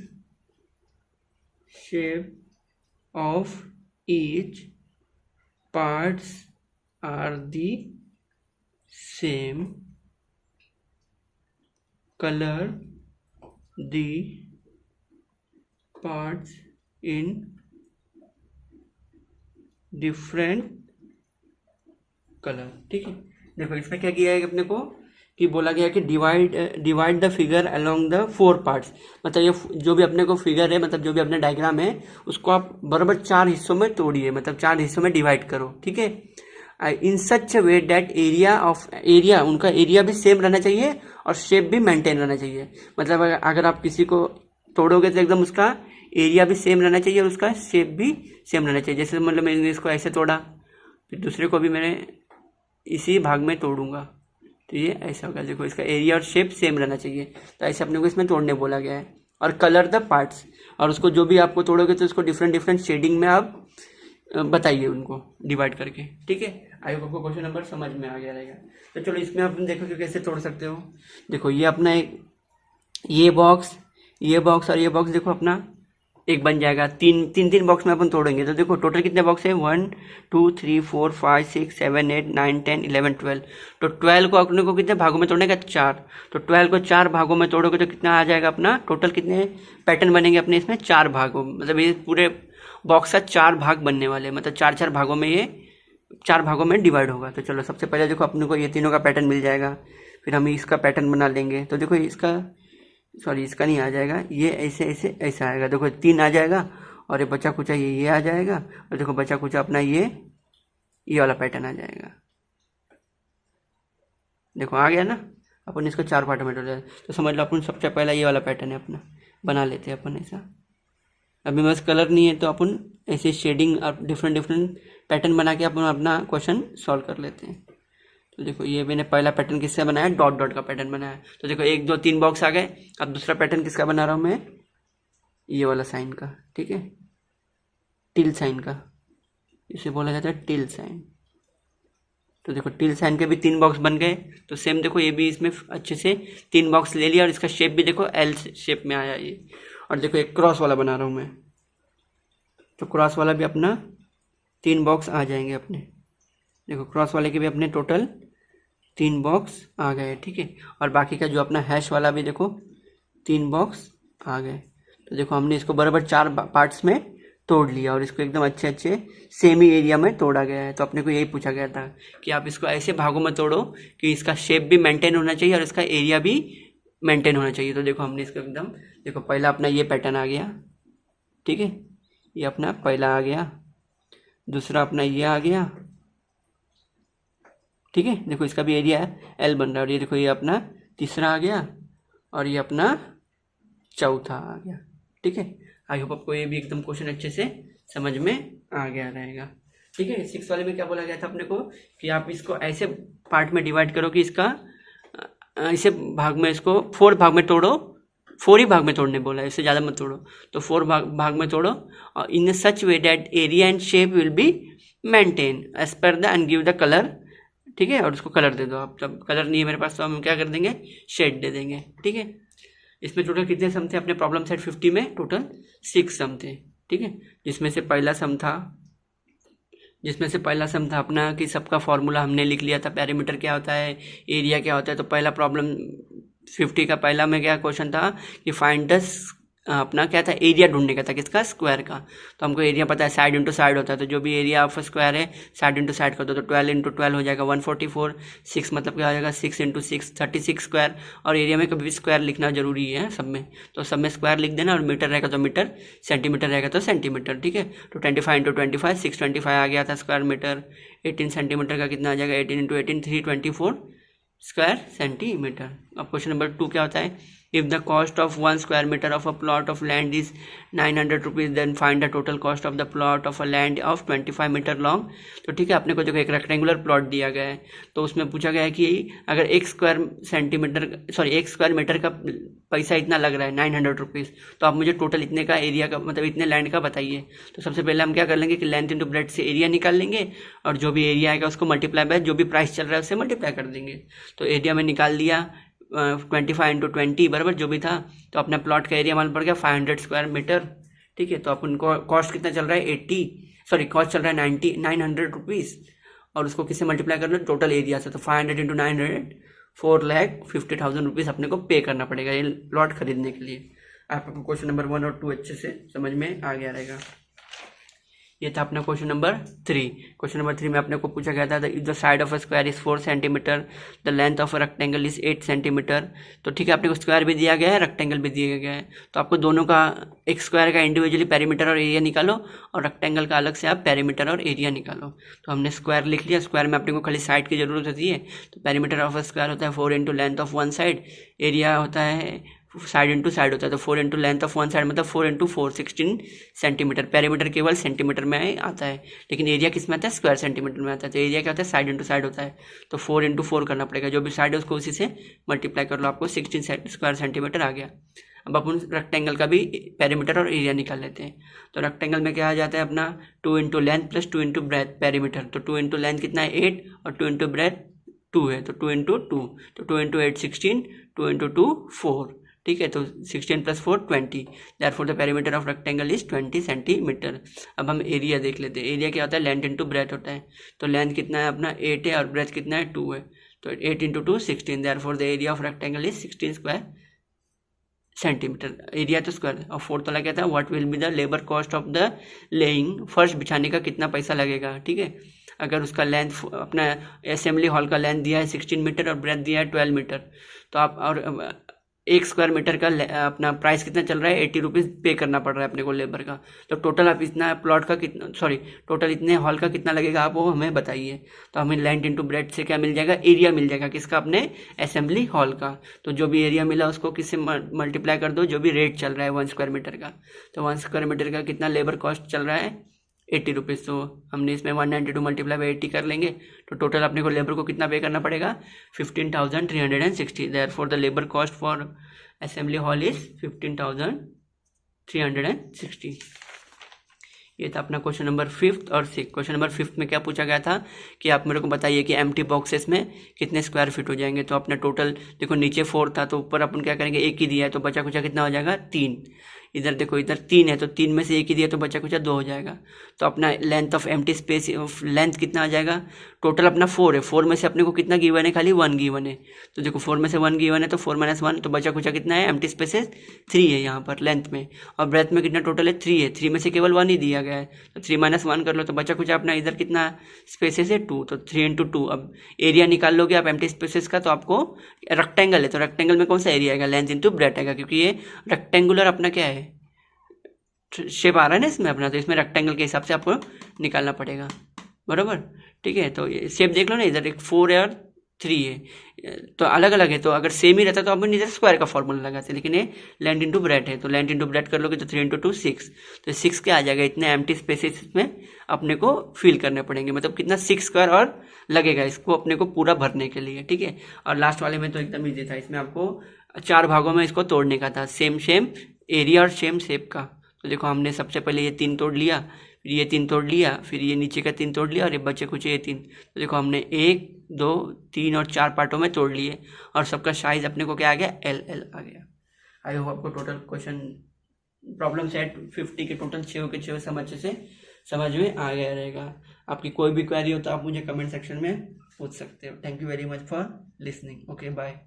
shape of each parts are the same, color the parts in different colour, ठीक है। देखो इसमें क्या किया है अपने को कि बोला गया कि divide the figure along the 4 parts, मतलब ये जो भी अपने को फिगर है, मतलब जो भी अपने डायग्राम है उसको आप बराबर 4 हिस्सों में तोड़िए, मतलब 4 हिस्सों में डिवाइड करो, ठीक है। इन सच वे डेट एरिया उनका एरिया भी सेम रहना चाहिए और शेप भी मेंटेन रहना चाहिए। मतलब अगर आप किसी को तोड़ोगे तो एकदम उसका एरिया भी सेम रहना चाहिए और उसका शेप भी सेम रहना चाहिए। जैसे मतलब मैंने इसको ऐसे तोड़ा, फिर दूसरे को भी मैंने इसी भाग में तोड़ूंगा तो ये ऐसा होगा। देखो इसका एरिया और शेप सेम रहना चाहिए, तो ऐसे अपने को इसमें तोड़ने बोला गया है। और कलर द पार्ट्स, और उसको जो भी आपको तोड़ोगे तो उसको डिफरेंट शेडिंग में आप बताइए उनको डिवाइड करके, ठीक है। आई होप आपको क्वेश्चन नंबर समझ में आ गया रहेगा। तो चलो इसमें आप देखो कि कैसे तोड़ सकते हो। देखो ये अपना एक ये बॉक्स और ये बॉक्स देखो अपना एक बन जाएगा। तीन बॉक्स में अपन तोड़ेंगे तो देखो टोटल कितने बॉक्स है, 1 2 3 4 5 6 7 8 9 10 11 12। तो 12 को अपने को कितने भागों में तोड़ने का, 4। तो 12 को 4 भागों में तोड़ोगे तो कितना आ जाएगा अपना, टोटल कितने पैटर्न बनेंगे अपने इसमें, 4 भागों, मतलब ये पूरे बॉक्स का 4 भाग बनने वाले, मतलब 4 भागों में ये 4 भागों में डिवाइड होगा। तो चलो सबसे पहले देखो अपने को ये तीनों का पैटर्न मिल जाएगा, फिर हम इसका पैटर्न बना लेंगे। तो देखो इसका नहीं आ जाएगा, ये ऐसे आएगा। देखो 3 आ जाएगा और ये बचा कुचा ये आ जाएगा, और देखो बचा कुचा अपना ये वाला पैटर्न आ जाएगा। देखो आ गया ना, अपन इसको 4 पार्ट में तोड़, तो समझ लो अपन सबसे पहला ये वाला पैटर्न है अपना बना लेते हैं अपन ऐसा। अभी बस कलर नहीं है तो अपन ऐसे शेडिंग और डिफरेंट पैटर्न बना के अपन अपना क्वेश्चन सॉल्व कर लेते हैं। तो देखो ये मैंने पहला पैटर्न किससे बनाया, डॉट का पैटर्न बनाया। तो देखो 1 2 3 बॉक्स आ गए। अब दूसरा पैटर्न किसका बना रहा हूँ मैं, ये वाला साइन का, ठीक है, टिल साइन का, इसे बोला जाता है टिल साइन। तो देखो टिल साइन के भी 3 बॉक्स बन गए। तो सेम देखो ये भी इसमें अच्छे से 3 बॉक्स ले लिया और इसका शेप भी देखो एल शेप में आया ये। और देखो एक क्रॉस वाला बना रहा हूँ मैं, तो क्रॉस वाला भी अपना 3 बॉक्स आ जाएंगे अपने। देखो क्रॉस वाले के भी अपने टोटल 3 बॉक्स आ गए, ठीक है। और बाकी का जो अपना हैश वाला भी देखो 3 बॉक्स आ गए। तो देखो हमने इसको बराबर 4 पार्ट्स में तोड़ लिया और इसको एकदम अच्छे अच्छे सेमी एरिया में तोड़ा गया है। तो अपने को यही पूछा गया था कि आप इसको ऐसे भागों में तोड़ो कि इसका शेप भी मेंटेन होना चाहिए और इसका एरिया भी मेंटेन होना चाहिए। तो देखो हमने इसको एकदम, देखो पहला अपना ये पैटर्न आ गया, ठीक है, ये अपना पहला आ गया, दूसरा अपना ये आ गया, ठीक है, देखो इसका भी एरिया एल बन रहा है। और ये देखो ये अपना तीसरा आ गया और ये अपना चौथा आ गया, ठीक है। आई होप आपको ये भी एकदम क्वेश्चन अच्छे से समझ में आ गया रहेगा, ठीक है। 6 वाले में क्या बोला गया था अपने को कि आप इसको ऐसे पार्ट में डिवाइड करो कि इसका ऐसे भाग में, इसको 4 भाग में तोड़ो, 4 ही भाग में तोड़ने बोला है, इससे ज़्यादा मत तोड़ो। तो 4 भाग में तोड़ो और in such way that area and shape will be maintain as per the and give the colour, ठीक है। और उसको कलर दे दो आप, जब कलर नहीं है मेरे पास तो हम क्या कर देंगे, शेड दे देंगे, ठीक है। इसमें टोटल कितने सम थे अपने प्रॉब्लम सेट 50 में, टोटल 6 सम थे, ठीक है। जिसमें से पहला सम था अपना कि सबका फॉर्मूला हमने लिख लिया था, पैरामीटर क्या होता है, एरिया क्या होता है। तो पहला प्रॉब्लम 50 का पहला में क्या क्वेश्चन था कि फाइंड द अपना क्या था, एरिया ढूंढने का था, किसका, स्क्वायर का। तो हमको एरिया पता है साइड इंटू साइड होता है, तो जो भी एरिया ऑफ स्क्वायर है साइड इंटू साइड कर दो, तो 12 इंटू 12 हो जाएगा 144, 6 मतलब क्या हो जाएगा 6 इंटू 6 36 स्क्वायर। और एरिया में कभी भी स्क्वायर लिखना जरूरी है सब में, तो सब में स्क्वायर लिख देना। और मीटर रहेगा तो मीटर, सेंटीमीटर रहेगा तो सेंटीमीटर, ठीक है। तो 25 इंटू 25 625 आ गया था स्क्वायर मीटर। 18 सेंटीमीटर का कितना आ जाएगा, 18 इंटू 18 324 स्क्वायर सेंटीमीटर। अब क्वेश्चन नंबर 2 क्या होता है, if the cost of 1 square meter of a plot of land is 900 rupees then find the total cost of the plot of a land of 25 metre long. तो ठीक है, अपने को देखो एक रेक्टेंगुलर प्लॉट दिया गया है, तो उसमें पूछा गया है कि अगर 1 स्क्वायर मीटर का पैसा इतना लग रहा है 900 रुपीज़, तो आप मुझे टोटल इतने का एरिया का, मतलब इतने लैंड का बताइए। तो सबसे पहले हम क्या कर लेंगे कि लेंथ इंटू ब्रेड्थ से एरिया निकाल लेंगे और जो भी एरिया आएगा उसको मल्टीप्लाई बाय जो भी प्राइस चल रहा है उससे मल्टीप्लाई कर देंगे। तो एरिया में निकाल दिया 25 इंटू 20 बराबर जो भी था। तो अपना प्लॉट का एरिया मालूम पड़ गया 500 स्क्वायर मीटर, ठीक है। तो अपन को कॉस्ट कितना चल रहा है, कॉस्ट चल रहा है 900 रुपीज़ और उसको किससे मल्टीप्लाई करना है, टोटल एरिया से। तो 500 इंटू 900 4,50,000 रुपीज़ अपने को पे करना पड़ेगा ये प्लॉट खरीदने के लिए। आपको क्वेश्चन नंबर 1 और 2 अच्छे से समझ में आ गया रहेगा। ये था अपना क्वेश्चन नंबर 3। क्वेश्चन नंबर 3 में अपने को पूछा गया था if the side of a square is 4 centimetre the length of a rectangle is 8 centimetre. तो ठीक है, अपने को स्क्वायर भी दिया गया है, रेक्टेंगल भी दिया गया है। तो आपको दोनों का, एक स्क्वायर का इंडिविजुअली पेरीमीटर और एरिया निकालो और रेक्टेंगल का अलग से आप पेरीमीटर और एरिया निकालो। तो हमने स्क्वायर लिख लिया, स्क्वायर में अपने को खाली साइड की जरूरत होती है। तो पेरीमीटर ऑफ अ स्क्वायर होता है 4 into length of one side, area होता है साइड इंटू साइड होता है। तो 4 into length of one side मतलब 4 इंटू 4 16 सेंटीमीटर। पेरीमीटर केवल सेंटीमीटर में आता है, लेकिन एरिया किस में आता है, स्क्वायर सेंटीमीटर में आता है। तो एरिया क्या होता है, साइड इंटू साइड होता है। तो 4 इंटू 4 करना पड़ेगा, जो भी साइड है उसको उसी से मल्टीप्लाई कर लो, आपको 16 स्क्वायर सेंटीमीटर आ गया। अब अपन रेक्टेंगल का भी पेरीमीटर और एरिया निकाल लेते हैं। तो रेक्टेंगल में क्या आ जाता है अपना 2 into length plus 2 into breath perimeter. तो 2 इंटू लेंथ कितना है 8 और 2 इंटू ब्रेथ 2 है, तो 2 इंटू 2, तो 2 इंटू 8 16, 2 इंटू 2 4, ठीक है। तो 16 plus 4 20, therefore the perimeter of rectangle is 20 centimetre. अब हम एरिया देख लेते हैं। एरिया क्या होता है, लेंथ इंटू ब्रेथ होता है। तो लेंथ कितना है अपना 8 है और ब्रेथ कितना है 2 है, तो 8 into 2 16, therefore the area of rectangle is 16 square centimetre. Area तो स्क्वायर। और फोर्थ वाला क्या था, what will be the labour cost of the laying, फर्श बिछाने का कितना पैसा लगेगा, ठीक है। अगर उसका लेंथ, अपना असेंबली हॉल का लेंथ दिया है 16 मीटर और ब्रेथ दिया है 12 मीटर, तो आप और 1 स्क्वायर मीटर का अपना प्राइस कितना चल रहा है 80 रुपीज़ पे करना पड़ रहा है अपने को लेबर का। तो टोटल आप इतना प्लॉट का कितना, टोटल इतने हॉल का कितना लगेगा आप वो हमें बताइए। तो हमें लेंथ इंटू ब्रेथ से क्या मिल जाएगा, एरिया मिल जाएगा किसका, अपने असेंबली हॉल का। तो जो भी एरिया मिला उसको किससे मल्टीप्लाई कर दो, जो भी रेट चल रहा है 1 स्क्वायर मीटर का। तो 1 स्क्वायर मीटर का कितना लेबर कॉस्ट चल रहा है 80 रुपीज़। तो हमने इसमें 192 मल्टीप्लाई बाई 80 कर लेंगे, तो टोटल अपने को लेबर को कितना पे करना पड़ेगा 15,360। Therefore the labour cost for assembly hall is 15,360। 360। ये था अपना क्वेश्चन नंबर 5 और 6। क्वेश्चन नंबर 5 में क्या पूछा गया था कि आप मेरे को बताइए कि एम्प्टी बॉक्सेस में कितने स्क्वायर फीट हो जाएंगे। तो अपना टोटल देखो नीचे 4 था तो ऊपर अपन क्या करेंगे, एक ही दिया है तो बचा कुचा कितना हो जाएगा 3। इधर देखो इधर 3 है तो 3 में से एक ही दिया तो बचा कुचा 2 हो जाएगा। तो अपना length of empty space length कितना आ जाएगा, टोटल अपना 4 है, 4 में से अपने को कितना गिवन है, खाली 1 गिवन है। तो देखो 4 में से 1 गिवन है तो 4 - 1 तो बचा कुचा कितना है, एम्प्टी स्पेसेस 3 है यहाँ पर लेंथ में, और ब्रेथ में कितना टोटल है 3 है, 3 में से केवल 1 ही दिया गया है तो 3 - 1 कर लो तो बचा कुचा अपना इधर कितना स्पेसेस है 2, तो 3 × 2। अब एरिया निकाल लोगे आप एम्प्टी स्पेसेस का तो आपको रेक्टेंगल है तो रेक्टेंगल में कौन सा एरिया आएगा, लेंथ इंटू ब्रेथ आएगा, क्योंकि ये रेक्टेंगुलर अपना क्या है शेप आ रहा है ना इसमें अपना, तो इसमें रेक्टेंगल के हिसाब से आपको निकालना पड़ेगा, बराबर। ठीक है, तो ये शेप देख लो ना, इधर एक 4 है और 3 है तो अलग अलग है, तो अगर सेम ही रहता तो अपन इधर स्क्वायर का फॉर्मूला लगाते, लेकिन ये लेंथ इंटू ब्रेथ है तो लेंथ इंटू ब्रेथ कर लोगे तो 3 × 2 6, तो 6 क्या आ जाएगा, इतने एम्प्टी स्पेसेस में अपने को फिल करने पड़ेंगे, मतलब कितना 6 स्क्वायर और लगेगा इसको अपने को पूरा भरने के लिए। ठीक है, और लास्ट वाले में तो एकदम ईजी था, इसमें आपको 4 भागों में इसको तोड़ने का था, सेम एरिया और सेम शेप का। तो देखो हमने सबसे पहले ये 3 तोड़ लिया, फिर ये 3 तोड़ लिया, फिर ये नीचे का 3 तोड़ लिया और ये बचे कुछ ये 3। तो देखो हमने 1 2 3 और 4 पार्टों में तोड़ लिए और सबका साइज अपने को क्या आ गया, LL आ गया। आई होप आपको टोटल क्वेश्चन प्रॉब्लम सेट 50 के टोटल 6 के 6 समझ में आ गया रहेगा। आपकी कोई भी क्वेरी हो तो आप मुझे कमेंट सेक्शन में पूछ सकते हो। Thank you very much for listening. Okay bye.